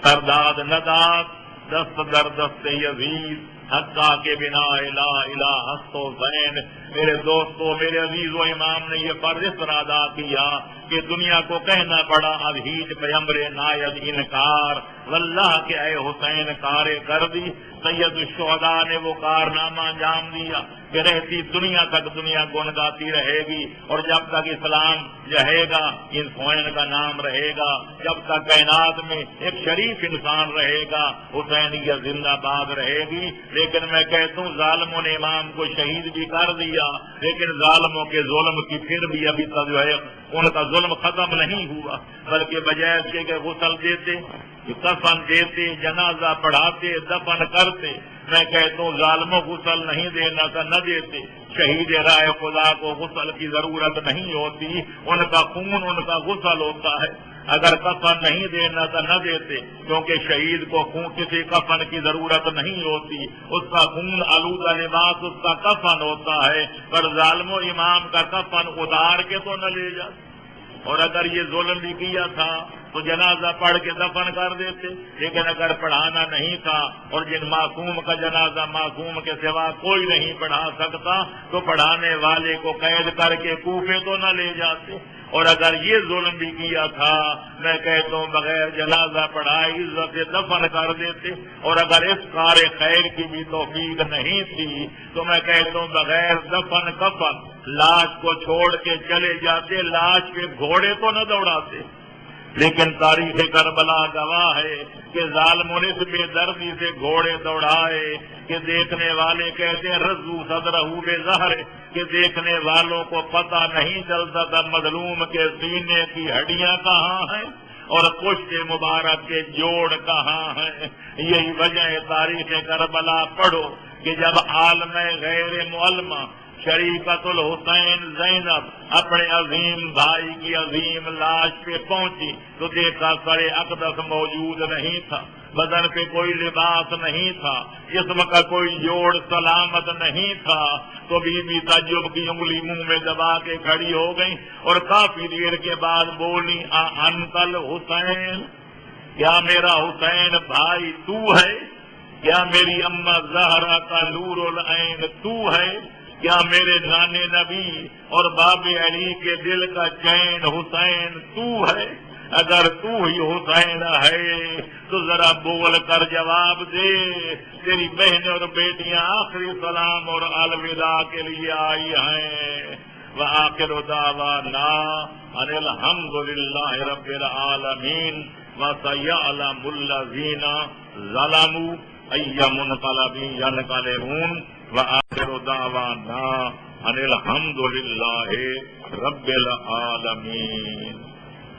سرداد نداد دست در دست یزید حقا کے بنا الہ الہ ہست و زین۔ میرے دوستو، میرے عزیز و امام نے یہ فرض اس طرح ادا کیا کہ دنیا کو کہنا پڑا اب ہیچ پیمبر ناید انکار، واللہ کے اے حسین کارے کر دی۔ سید الشہداء نے وہ کارنامہ انجام دیا کہ رہتی دنیا تک دنیا گن گاتی رہے گی، اور جب تک اسلام رہے گا حسین کا نام رہے گا، جب تک کائنات میں ایک شریف انسان رہے گا حسینیت زندہ باد رہے گی۔ لیکن میں کہتا ہوں ظالموں نے امام کو شہید بھی کر دیا، لیکن ظالموں کے ظلم کی پھر بھی ابھی تک جو ہے ان کا ظلم ختم نہیں ہوا، بلکہ بجائے اس کے کہ غسل دیتے، کفن دیتے، جنازہ پڑھاتے، دفن کرتے، میں کہتا ہوں ظالموں غسل نہیں دینا تھا نہ دیتے، شہید راہ خدا کو غسل کی ضرورت نہیں ہوتی، ان کا خون ان کا غسل ہوتا ہے۔ اگر کفن نہیں دینا تو نہ دیتے، کیونکہ شہید کو خون کسی کفن کی ضرورت نہیں ہوتی، اس کا خون آلودہ لباس اس کا کفن ہوتا ہے، پر ظالم و امام کا کفن اتار کے تو نہ لے جاتے۔ اور اگر یہ ظلم بھی کیا تھا تو جنازہ پڑھ کے دفن کر دیتے، لیکن اگر پڑھانا نہیں تھا اور جن معصوم کا جنازہ معصوم کے سوا کوئی نہیں پڑھا سکتا تو پڑھانے والے کو قید کر کے کوفے تو نہ لے جاتے۔ اور اگر یہ ظلم بھی کیا تھا میں کہتا ہوں بغیر جنازہ پڑھائے عزت سے دفن کر دیتے، اور اگر اس کار خیر کی بھی توفیق نہیں تھی تو میں کہتا ہوں بغیر دفن کفن لاش کو چھوڑ کے چلے جاتے، لاش پہ گھوڑے تو نہ دوڑاتے۔ لیکن تاریخ کربلا گواہ ہے کہ ظالموں نے اس بے دردی سے گھوڑے دوڑائے کہ دیکھنے والے کہتے ہیں رزو صدرہ بے زہر، کہ دیکھنے والوں کو پتہ نہیں چلتا تھا مظلوم کے سینے کی ہڈیاں کہاں ہیں اور پشت مبارک کے جوڑ کہاں ہیں۔ یہی وجہ ہے تاریخ کربلا پڑھو کہ جب عالم غیر معلمہ شریفت الحسین زینب اپنے عظیم بھائی کی عظیم لاش پہ پہنچی تو دیکھا سر اقدس موجود نہیں تھا، بدن پہ کوئی لباس نہیں تھا، جسم کا کوئی جوڑ سلامت نہیں تھا، تو بی بی تعجب کی انگلی منہ میں دبا کے کھڑی ہو گئی اور کافی دیر کے بعد بولی انتل حسین، کیا میرا حسین بھائی تو ہے؟ کیا میری اماں زہرا کا نور العین تو ہے؟ کیا میرے نانے نبی اور باب علی کے دل کا چین حسین تو ہے؟ اگر تو ہی حسین ہے تو ذرا بول کر جواب دے، تیری بہنیں اور بیٹیاں آخری سلام اور الوداع کے لیے آئی ہیں۔ وآخر دعوانا ان الحمد للہ رب العالمین وسيعلم الذین ظلموا أي منقلب ينقلبون وآخر دعوانا ان الحمد للہ رب العالمین۔